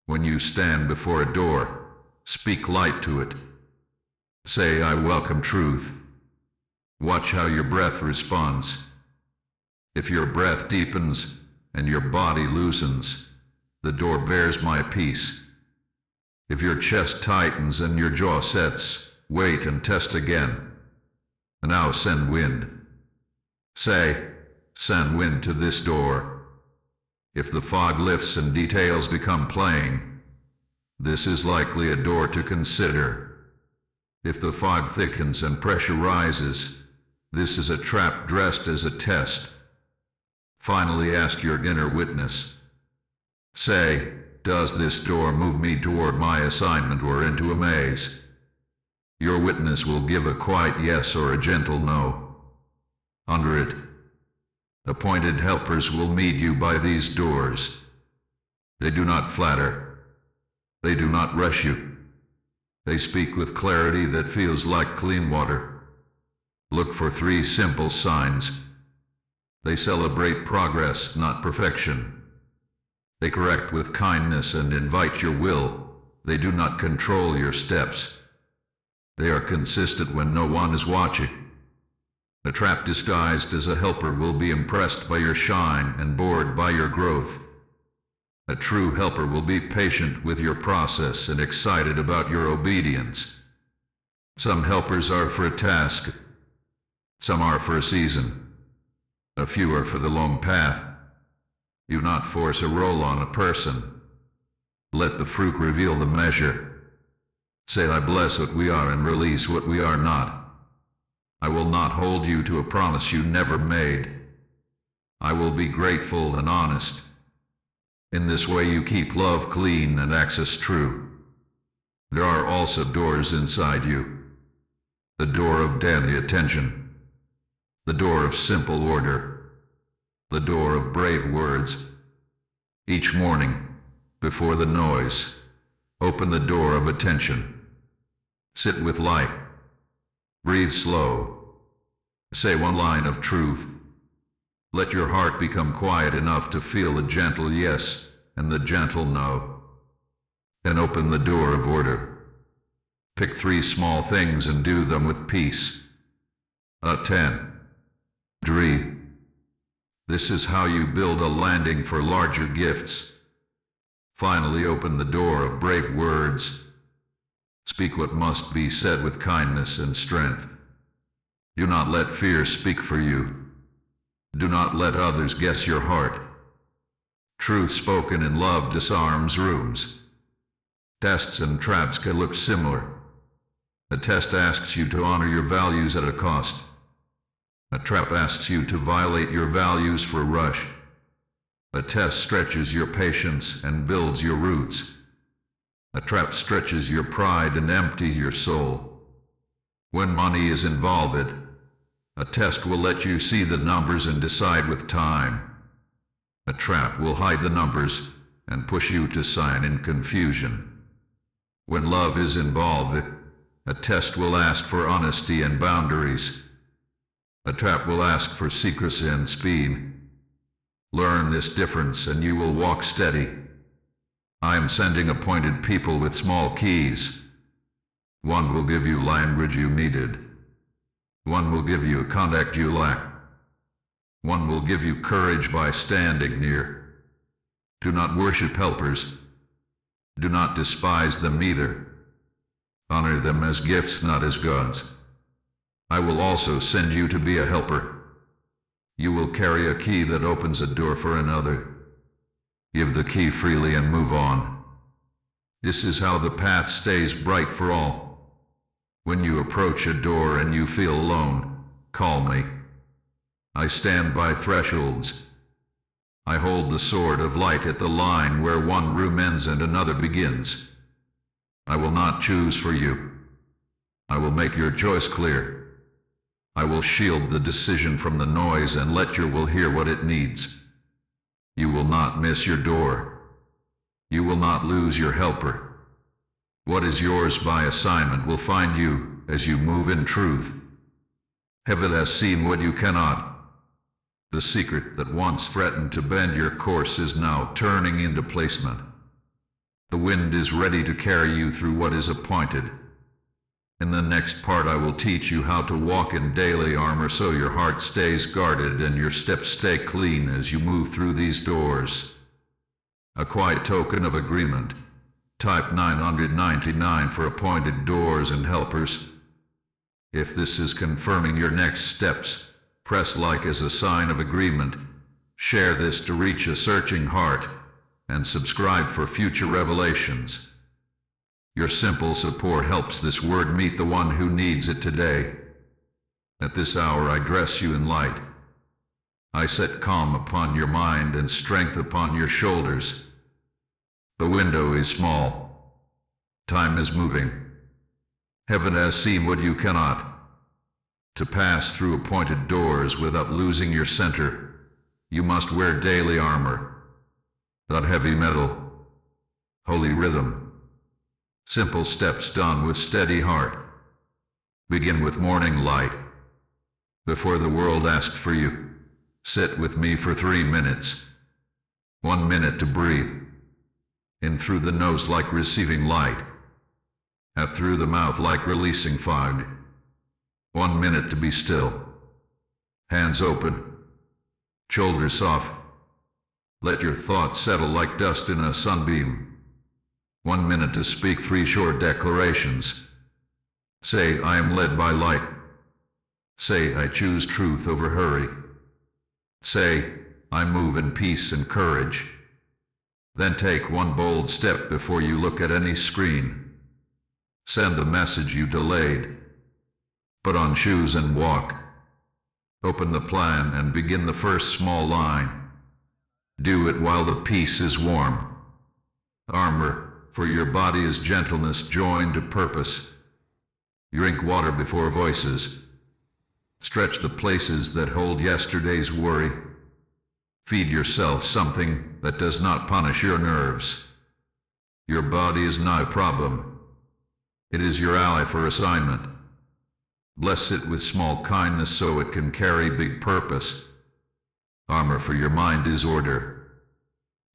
When you stand before a door, speak light to it. Say, I welcome truth. Watch how your breath responds. If your breath deepens and your body loosens, the door bears my peace. If your chest tightens and your jaw sets, wait and test again. Now send wind. Say, send wind to this door. If the fog lifts and details become plain, this is likely a door to consider. If the fog thickens and pressure rises, this is a trap dressed as a test. Finally, ask your inner witness. Say, does this door move me toward my assignment or into a maze? Your witness will give a quiet yes or a gentle no. Under it, appointed helpers will meet you by these doors. They do not flatter. They do not rush you. They speak with clarity that feels like clean water. Look for 3 simple signs. They celebrate progress, not perfection. They correct with kindness and invite your will. They do not control your steps. They are consistent when no one is watching. A trap disguised as a helper will be impressed by your shine and bored by your growth. A true helper will be patient with your process and excited about your obedience. Some helpers are for a task. Some are for a season. A few are for the long path. Do not force a role on a person. Let the fruit reveal the measure. Say, I bless what we are and release what we are not. I will not hold you to a promise you never made. I will be grateful and honest. In this way you keep love clean and access true. There are also doors inside you. The door of daily attention. The door of simple order. The door of brave words. Each morning, before the noise, open the door of attention. Sit with light. Breathe slow. Say 1 line of truth. Let your heart become quiet enough to feel the gentle yes and the gentle no. Then open the door of order. Pick 3 small things and do them with peace. 10. Dream. This is how you build a landing for larger gifts. Finally, open the door of brave words. Speak what must be said with kindness and strength. Do not let fear speak for you. Do not let others guess your heart. Truth spoken in love disarms rooms. Tests and traps can look similar. A test asks you to honor your values at a cost. A trap asks you to violate your values for a rush. A test stretches your patience and builds your roots. A trap stretches your pride and empties your soul. When money is involved, a test will let you see the numbers and decide with time. A trap will hide the numbers and push you to sign in confusion. When love is involved, a test will ask for honesty and boundaries. A trap will ask for secrecy and speed. Learn this difference and you will walk steady. I am sending appointed people with small keys. 1 will give you language you needed. 1 will give you a contact you lack. 1 will give you courage by standing near. Do not worship helpers. Do not despise them either. Honor them as gifts, not as gods. I will also send you to be a helper. You will carry a key that opens a door for another. Give the key freely and move on. This is how the path stays bright for all. When you approach a door and you feel alone, call me. I stand by thresholds. I hold the sword of light at the line where one room ends and another begins. I will not choose for you. I will make your choice clear. I will shield the decision from the noise and let your will hear what it needs. You will not miss your door. You will not lose your helper. What is yours by assignment will find you as you move in truth. Heaven has seen what you cannot. The secret that once threatened to bend your course is now turning into placement. The wind is ready to carry you through what is appointed. In the next part I will teach you how to walk in daily armor so your heart stays guarded and your steps stay clean as you move through these doors. A quiet token of agreement. Type 999 for appointed doors and helpers. If this is confirming your next steps, press like as a sign of agreement. Share this to reach a searching heart, and subscribe for future revelations. Your simple support helps this word meet the one who needs it today. At this hour I dress you in light. I set calm upon your mind and strength upon your shoulders. The window is small. Time is moving. Heaven has seen what you cannot. To pass through appointed doors without losing your center, you must wear daily armor, not heavy metal, holy rhythm, simple steps done with steady heart. Begin with morning light. Before the world asked for you, sit with me for 3 minutes. 1 minute to breathe. In through the nose like receiving light. Out through the mouth like releasing fog. 1 minute to be still. Hands open. Shoulders soft. Let your thoughts settle like dust in a sunbeam. 1 minute to speak 3 short declarations. Say, I am led by light. Say, I choose truth over hurry. Say, I move in peace and courage. Then take 1 bold step before you look at any screen. Send the message you delayed. Put on shoes and walk. Open the plan and begin the first small line. Do it while the peace is warm. Armor, for your body is gentleness joined to purpose. Drink water before voices. Stretch the places that hold yesterday's worry. Feed yourself something that does not punish your nerves. Your body is not a problem. It is your ally for assignment. Bless it with small kindness so it can carry big purpose. Armor for your mind is order.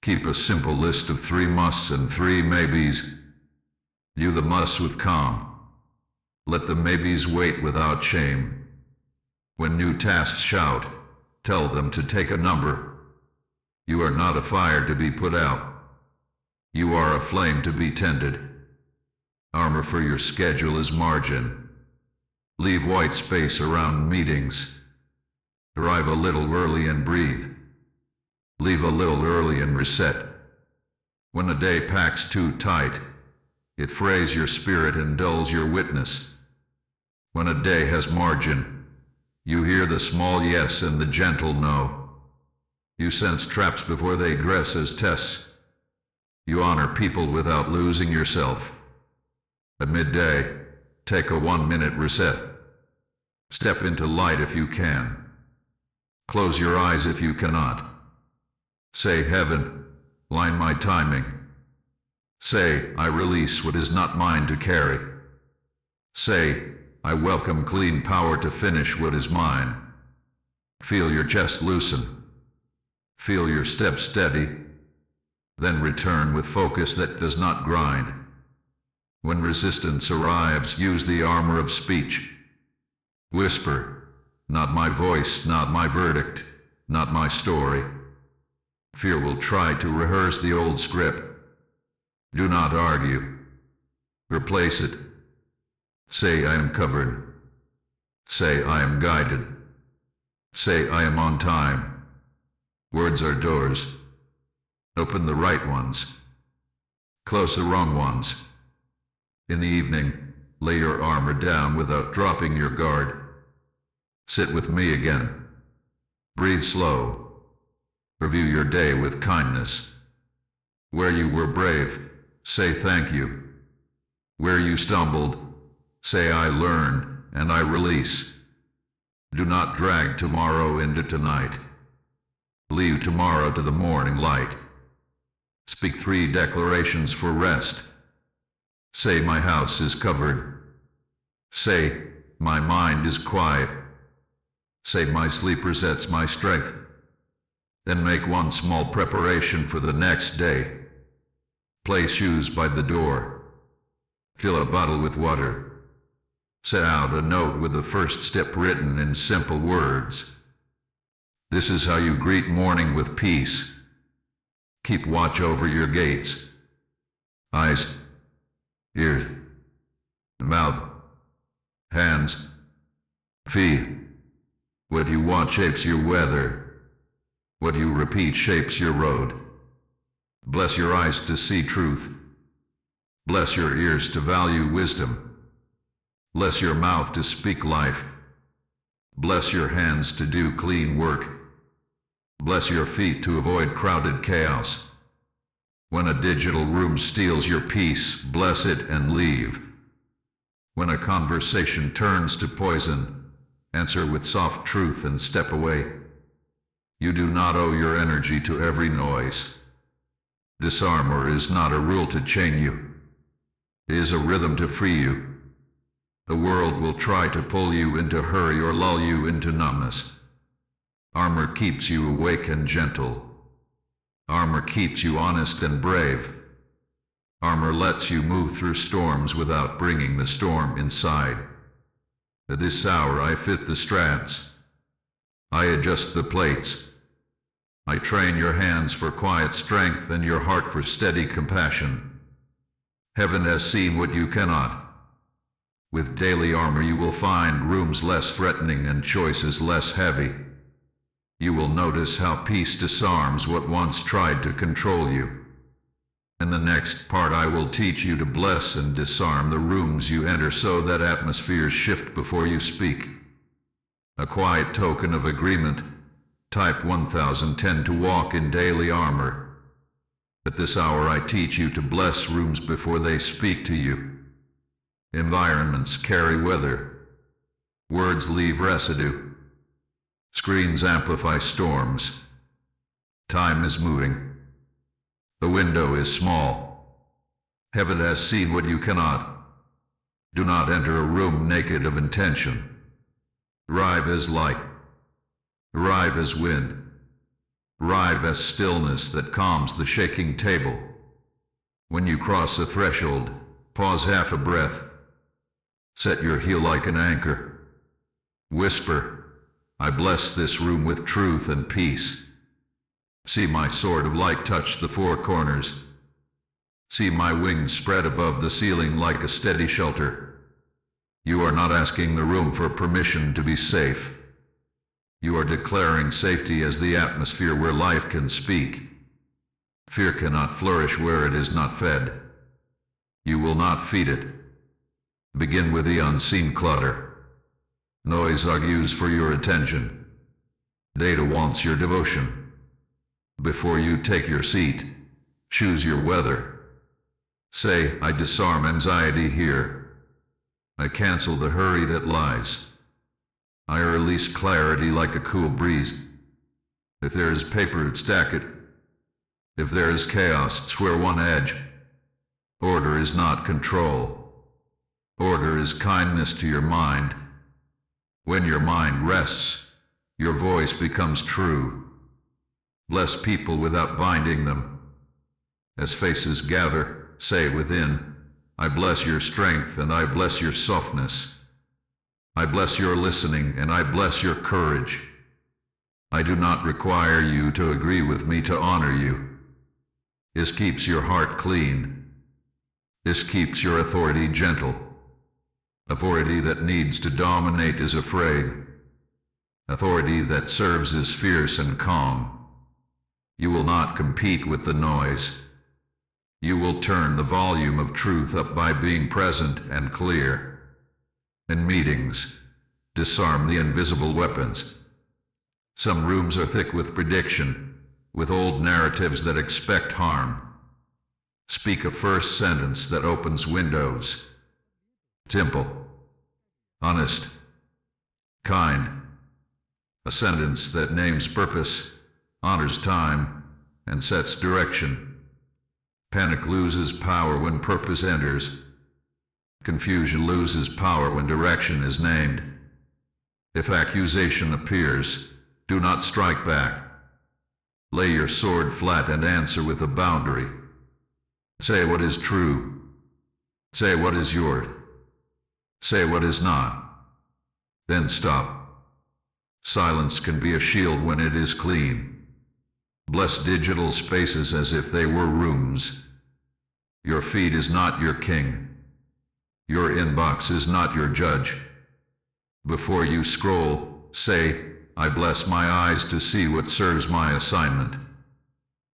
Keep a simple list of 3 musts and 3 maybes. Do the musts with calm. Let the maybes wait without shame. When new tasks shout, tell them to take a number. You are not a fire to be put out. You are a flame to be tended. Armor for your schedule is margin. Leave white space around meetings. Arrive a little early and breathe. Leave a little early and reset. When a day packs too tight, it frays your spirit and dulls your witness. When a day has margin, you hear the small yes and the gentle no. You sense traps before they dress as tests. You honor people without losing yourself. At midday, take a 1-minute reset. Step into light if you can. Close your eyes if you cannot. Say, heaven, line my timing. Say, I release what is not mine to carry. Say, I welcome clean power to finish what is mine. Feel your chest loosen. Feel your steps steady. Then return with focus that does not grind. When resistance arrives, use the armor of speech. Whisper, not my voice, not my verdict, not my story. Fear will try to rehearse the old script. Do not argue. Replace it. Say, I am covered. Say, I am guided. Say, I am on time. Words are doors. Open the right ones. Close the wrong ones. In the evening, lay your armor down without dropping your guard. Sit with me again. Breathe slow. Review your day with kindness. Where you were brave, say thank you. Where you stumbled, say I learn and I release. Do not drag tomorrow into tonight. Leave tomorrow to the morning light. Speak 3 declarations for rest. Say, my house is covered. Say, my mind is quiet. Say, my sleep resets my strength. Then make 1 small preparation for the next day. Place shoes by the door. Fill a bottle with water. Set out a note with the first step written in simple words. This is how you greet morning with peace. Keep watch over your gates. Eyes, ears, mouth, hands, feet. What you want shapes your weather. What you repeat shapes your road. Bless your eyes to see truth. Bless your ears to value wisdom. Bless your mouth to speak life. Bless your hands to do clean work. Bless your feet to avoid crowded chaos. When a digital room steals your peace, bless it and leave. When a conversation turns to poison, answer with soft truth and step away. You do not owe your energy to every noise. Disarm or is not a rule to chain you. It is a rhythm to free you. The world will try to pull you into hurry or lull you into numbness. Armor keeps you awake and gentle. Armor keeps you honest and brave. Armor lets you move through storms without bringing the storm inside. At this hour I fit the strands. I adjust the plates. I train your hands for quiet strength and your heart for steady compassion. Heaven has seen what you cannot. With daily armor you will find rooms less threatening and choices less heavy. You will notice how peace disarms what once tried to control you. In the next part I will teach you to bless and disarm the rooms you enter so that atmospheres shift before you speak. A quiet token of agreement. Type 1010 to walk in daily armor. At this hour I teach you to bless rooms before they speak to you. Environments carry weather. Words leave residue. Screens amplify storms. Time is moving. The window is small. Heaven has seen what you cannot. Do not enter a room naked of intention. Arrive as light. Arrive as wind. Arrive as stillness that calms the shaking table. When you cross a threshold, pause half a breath. Set your heel like an anchor. Whisper, I bless this room with truth and peace. See my sword of light touch the four corners. See my wings spread above the ceiling like a steady shelter. You are not asking the room for permission to be safe. You are declaring safety as the atmosphere where life can speak. Fear cannot flourish where it is not fed. You will not feed it. Begin with the unseen clutter. Noise argues for your attention. Data wants your devotion. Before you take your seat, choose your weather. Say, I disarm anxiety here. I cancel the hurry that lies. I release clarity like a cool breeze. If there is paper, stack it. If there is chaos, swear one edge. Order is not control. Order is kindness to your mind. When your mind rests, your voice becomes true. Bless people without binding them. As faces gather, say within, I bless your strength and I bless your softness. I bless your listening and I bless your courage. I do not require you to agree with me to honor you. This keeps your heart clean. This keeps your authority gentle. Authority that needs to dominate is afraid. Authority that serves is fierce and calm. You will not compete with the noise. You will turn the volume of truth up by being present and clear. In meetings, disarm the invisible weapons. Some rooms are thick with prediction, with old narratives that expect harm. Speak a first sentence that opens windows. Simple, honest, kind. A sentence that names purpose, honors time, and sets direction. Panic loses power when purpose enters. Confusion loses power when direction is named. If accusation appears, do not strike back. Lay your sword flat and answer with a boundary. Say what is true. Say what is yours. Say what is not. Then stop. Silence can be a shield when it is clean. Bless digital spaces as if they were rooms. Your feed is not your king. Your inbox is not your judge. Before you scroll, say, I bless my eyes to see what serves my assignment.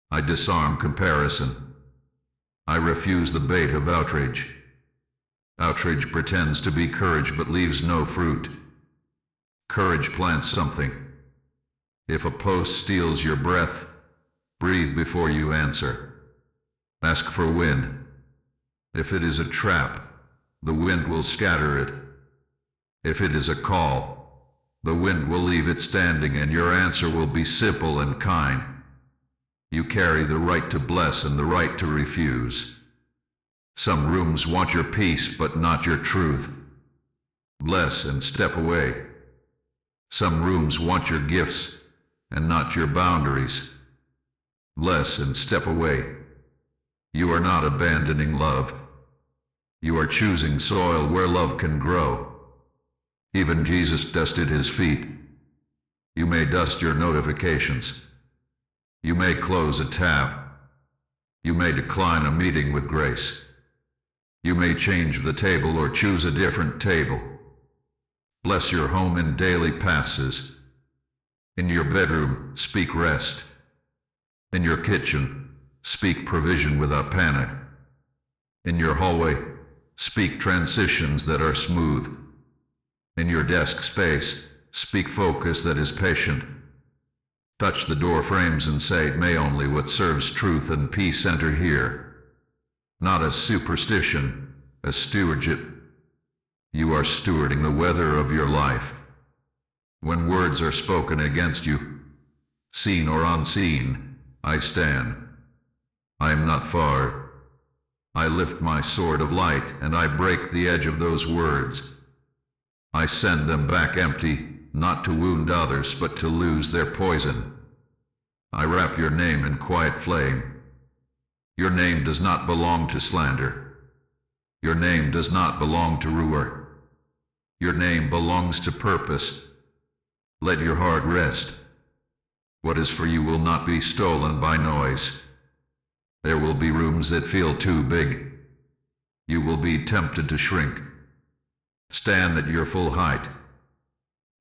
I disarm comparison. I refuse the bait of outrage. Outrage pretends to be courage but leaves no fruit. Courage plants something. If a post steals your breath, breathe before you answer. Ask for wind. If it is a trap, the wind will scatter it. If it is a call, the wind will leave it standing, and your answer will be simple and kind. You carry the right to bless and the right to refuse. Some rooms want your peace but not your truth. Bless and step away. Some rooms want your gifts and not your boundaries. Bless and step away. You are not abandoning love. You are choosing soil where love can grow. Even Jesus dusted his feet. You may dust your notifications. You may close a tab. You may decline a meeting with grace. You may change the table or choose a different table. Bless your home in daily passes. In your bedroom, speak rest. In your kitchen, speak provision without panic. In your hallway, speak transitions that are smooth. In your desk space, speak focus that is patient. Touch the door frames and say, may only what serves truth and peace enter here. Not as superstition, as stewardship. You are stewarding the weather of your life. When words are spoken against you, seen or unseen, I stand. I am not far. I lift my sword of light and I break the edge of those words. I send them back empty, not to wound others but to lose their poison. I wrap your name in quiet flame. Your name does not belong to slander. Your name does not belong to ruer. Your name belongs to purpose. Let your heart rest. What is for you will not be stolen by noise. There will be rooms that feel too big. You will be tempted to shrink. Stand at your full height.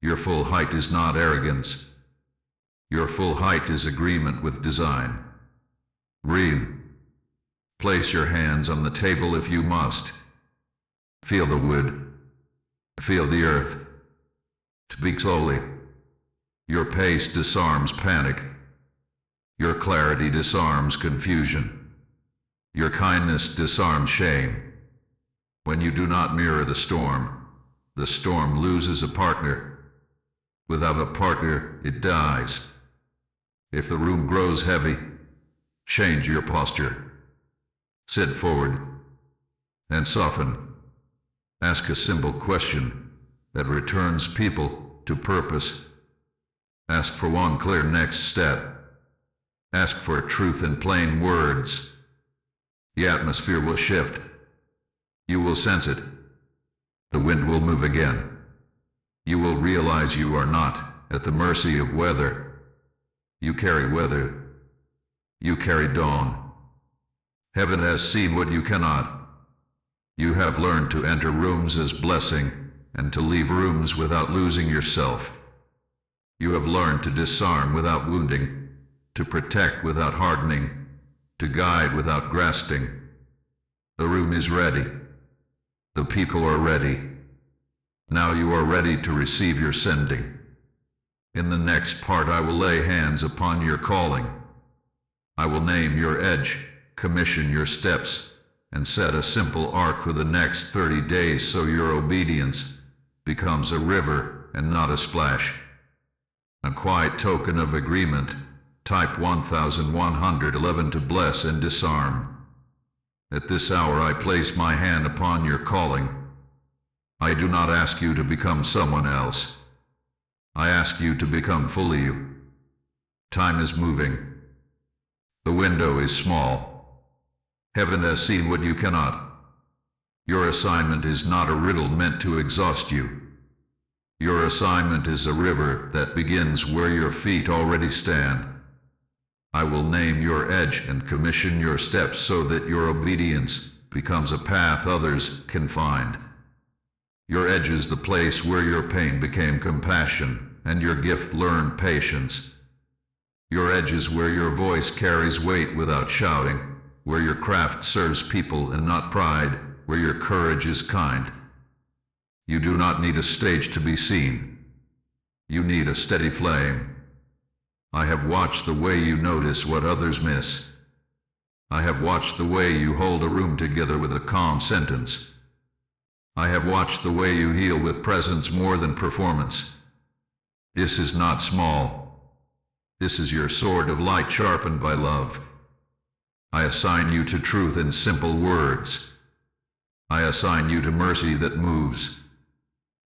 Your full height is not arrogance. Your full height is agreement with design. Breathe. Place your hands on the table if you must. Feel the wood. Feel the earth. Speak slowly. Your pace disarms panic. Your clarity disarms confusion. Your kindness disarms shame. When you do not mirror the storm loses a partner. Without a partner, it dies. If the room grows heavy, change your posture. Sit forward and soften. Ask a simple question that returns people to purpose. Ask for one clear next step. Ask for truth in plain words. The atmosphere will shift. You will sense it. The wind will move again. You will realize you are not at the mercy of weather. You carry weather. You carry dawn. Heaven has seen what you cannot. You have learned to enter rooms as blessing and to leave rooms without losing yourself. You have learned to disarm without wounding, to protect without hardening, to guide without grasping. The room is ready. The people are ready. Now you are ready to receive your sending. In the next part I will lay hands upon your calling. I will name your edge, commission your steps, and set a simple arc for the next 30 days so your obedience becomes a river and not a splash. A quiet token of agreement. Type 1111 to bless and disarm. At this hour I place my hand upon your calling. I do not ask you to become someone else. I ask you to become fully you. Time is moving. The window is small. Heaven has seen what you cannot. Your assignment is not a riddle meant to exhaust you. Your assignment is a river that begins where your feet already stand. I will name your edge and commission your steps so that your obedience becomes a path others can find. Your edge is the place where your pain became compassion, and your gift learn patience. Your edge is where your voice carries weight without shouting, where your craft serves people and not pride, where your courage is kind. You do not need a stage to be seen. You need a steady flame. I have watched the way you notice what others miss. I have watched the way you hold a room together with a calm sentence. I have watched the way you heal with presence more than performance. This is not small. This is your sword of light sharpened by love. I assign you to truth in simple words. I assign you to mercy that moves.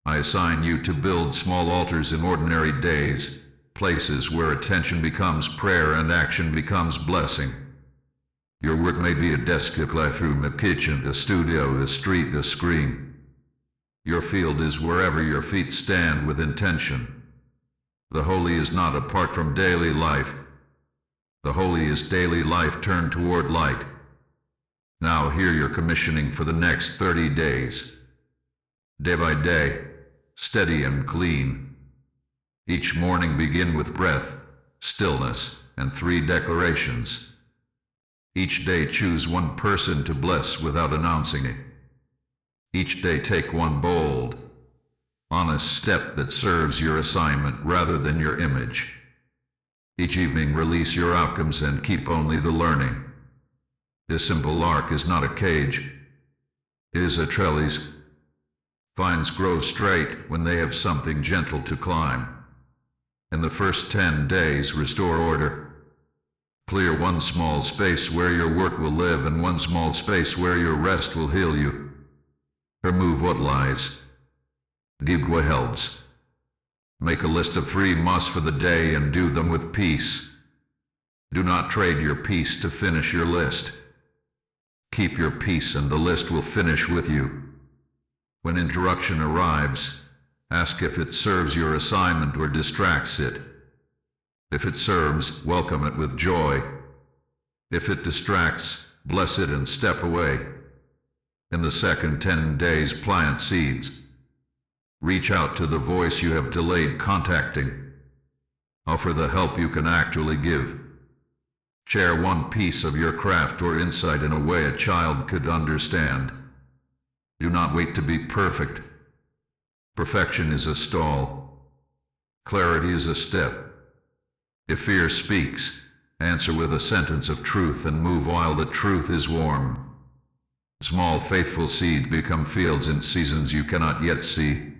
I assign you to build small altars in ordinary days, places where attention becomes prayer and action becomes blessing. Your work may be a desk, a classroom, a kitchen, a studio, a street, a screen. Your field is wherever your feet stand with intention. The holy is not apart from daily life. The holy is daily life turned toward light. Now hear your commissioning for the next 30 days. Day by day, steady and clean. Each morning begin with breath, stillness, and 3 declarations. Each day choose one person to bless without announcing it. Each day take one bold, honest step that serves your assignment rather than your image. Each evening release your outcomes and keep only the learning. This simple arc is not a cage. It is a trellis. Vines grow straight when they have something gentle to climb. In the first 10 days, restore order. Clear one small space where your work will live and one small space where your rest will heal you. Remove what lies. Give what helps. Make a list of 3 musts for the day and do them with peace. Do not trade your peace to finish your list. Keep your peace and the list will finish with you. When interruption arrives, ask if it serves your assignment or distracts it. If it serves, welcome it with joy. If it distracts, bless it and step away. In the second 10 days, plant seeds. Reach out to the voice you have delayed contacting. Offer the help you can actually give. Share one piece of your craft or insight in a way a child could understand. Do not wait to be perfect. Perfection is a stall. Clarity is a step. If fear speaks, answer with a sentence of truth and move while the truth is warm. Small faithful seeds become fields in seasons you cannot yet see.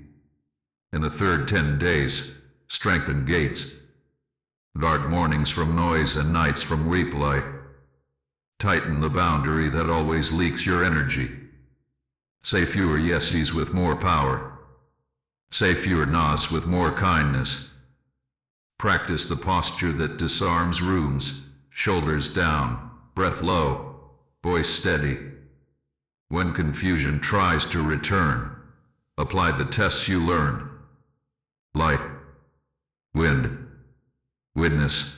In the third 10 days, strengthen gates. Guard mornings from noise and nights from reply. Tighten the boundary that always leaks your energy. Say fewer yeses with more power. Say fewer nos with more kindness. Practice the posture that disarms rooms, shoulders down, breath low, voice steady. When confusion tries to return, apply the tests you learned. Light, wind, witness.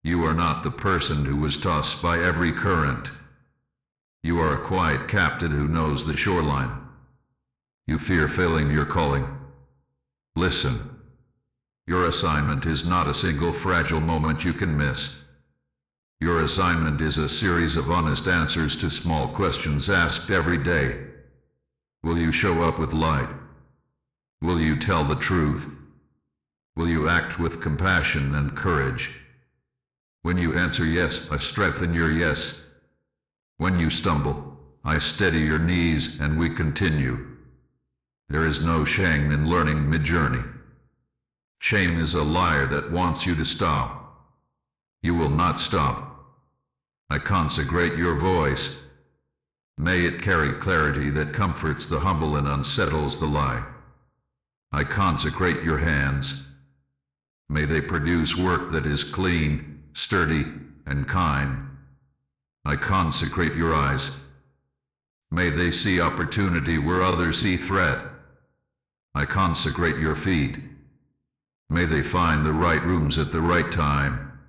You are not the person who was tossed by every current. You are a quiet captain who knows the shoreline. You fear failing your calling. Listen. Your assignment is not a single fragile moment you can miss. Your assignment is a series of honest answers to small questions asked every day. Will you show up with light? Will you tell the truth? Will you act with compassion and courage? When you answer yes, I strengthen your yes. When you stumble, I steady your knees and we continue. There is no shame in learning mid-journey. Shame is a liar that wants you to stop. You will not stop. I consecrate your voice. May it carry clarity that comforts the humble and unsettles the lie. I consecrate your hands. May they produce work that is clean, sturdy, and kind. I consecrate your eyes. May they see opportunity where others see threat. I consecrate your feet. May they find the right rooms at the right time.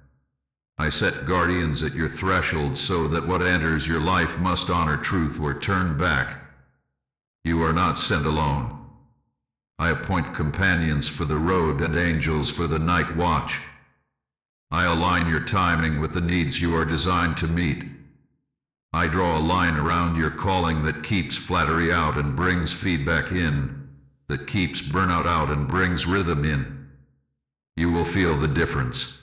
I set guardians at your threshold so that what enters your life must honor truth or turn back. You are not sent alone. I appoint companions for the road and angels for the night watch. I align your timing with the needs you are designed to meet. I draw a line around your calling that keeps flattery out and brings feedback in, that keeps burnout out and brings rhythm in. You will feel the difference.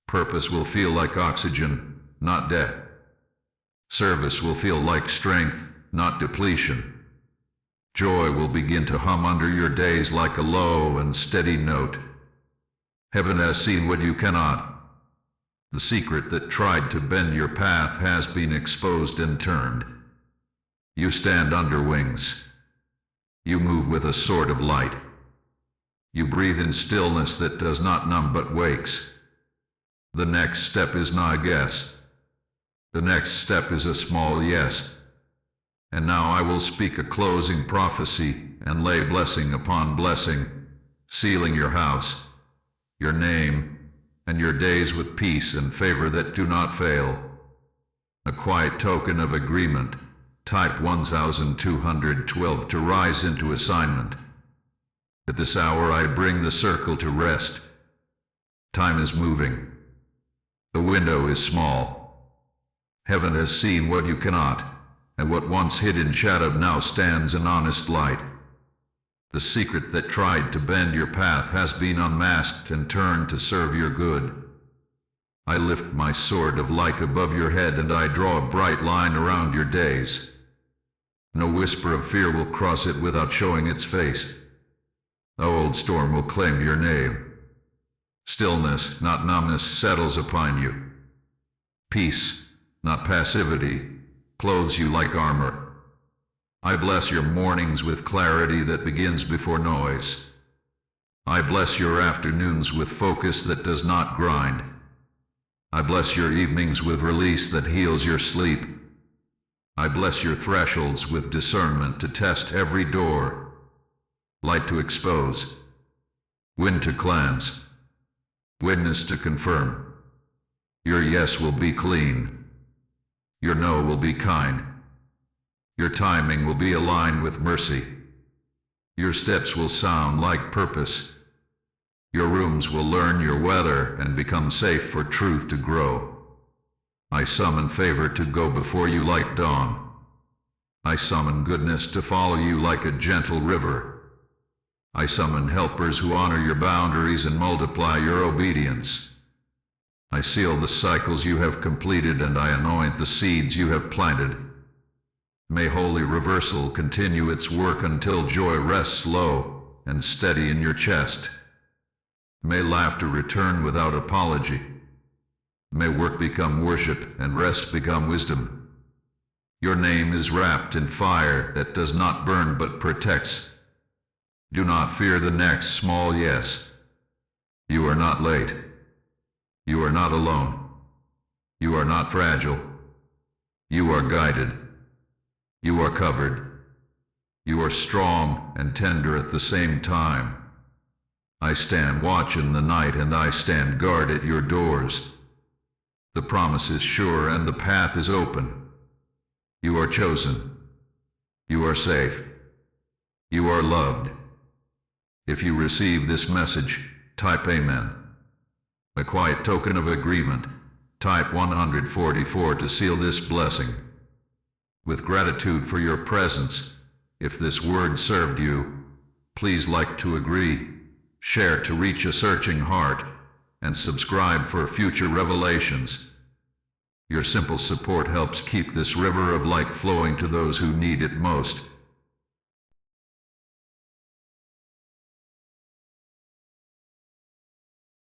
Purpose will feel like oxygen, not debt. Service will feel like strength, not depletion. Joy will begin to hum under your days like a low and steady note. Heaven has seen what you cannot. The secret that tried to bend your path has been exposed and turned. You stand under wings. You move with a sword of light. You breathe in stillness that does not numb but wakes. The next step is not a guess. The next step is a small yes. And now I will speak a closing prophecy and lay blessing upon blessing, sealing your house, your name, and your days with peace and favor that do not fail. A quiet token of agreement, type 1212 to rise into assignment. At this hour I bring the circle to rest. Time is moving. The window is small. Heaven has seen what you cannot, and what once hid in shadow now stands in honest light. The secret that tried to bend your path has been unmasked and turned to serve your good. I lift my sword of light above your head and I draw a bright line around your days. No whisper of fear will cross it without showing its face. No old storm will claim your name. Stillness, not numbness, settles upon you. Peace, not passivity, clothes you like armor. I bless your mornings with clarity that begins before noise. I bless your afternoons with focus that does not grind. I bless your evenings with release that heals your sleep. I bless your thresholds with discernment to test every door. Light to expose. Wind to cleanse. Witness to confirm. Your yes will be clean. Your no will be kind. Your timing will be aligned with mercy. Your steps will sound like purpose. Your rooms will learn your weather and become safe for truth to grow. I summon favor to go before you like dawn. I summon goodness to follow you like a gentle river. I summon helpers who honor your boundaries and multiply your obedience. I seal the cycles you have completed and I anoint the seeds you have planted. May holy reversal continue its work until joy rests low and steady in your chest. May laughter return without apology. May work become worship and rest become wisdom. Your name is wrapped in fire that does not burn but protects. Do not fear the next small yes. You are not late. You are not alone. You are not fragile. You are guided. You are covered. You are strong and tender at the same time. I stand watch in the night and I stand guard at your doors. The promise is sure and the path is open. You are chosen. You are safe. You are loved. If you receive this message, type Amen. A quiet token of agreement, type 144 to seal this blessing. With gratitude for your presence, if this word served you, please like to agree, share to reach a searching heart, and subscribe for future revelations. Your simple support helps keep this river of light flowing to those who need it most.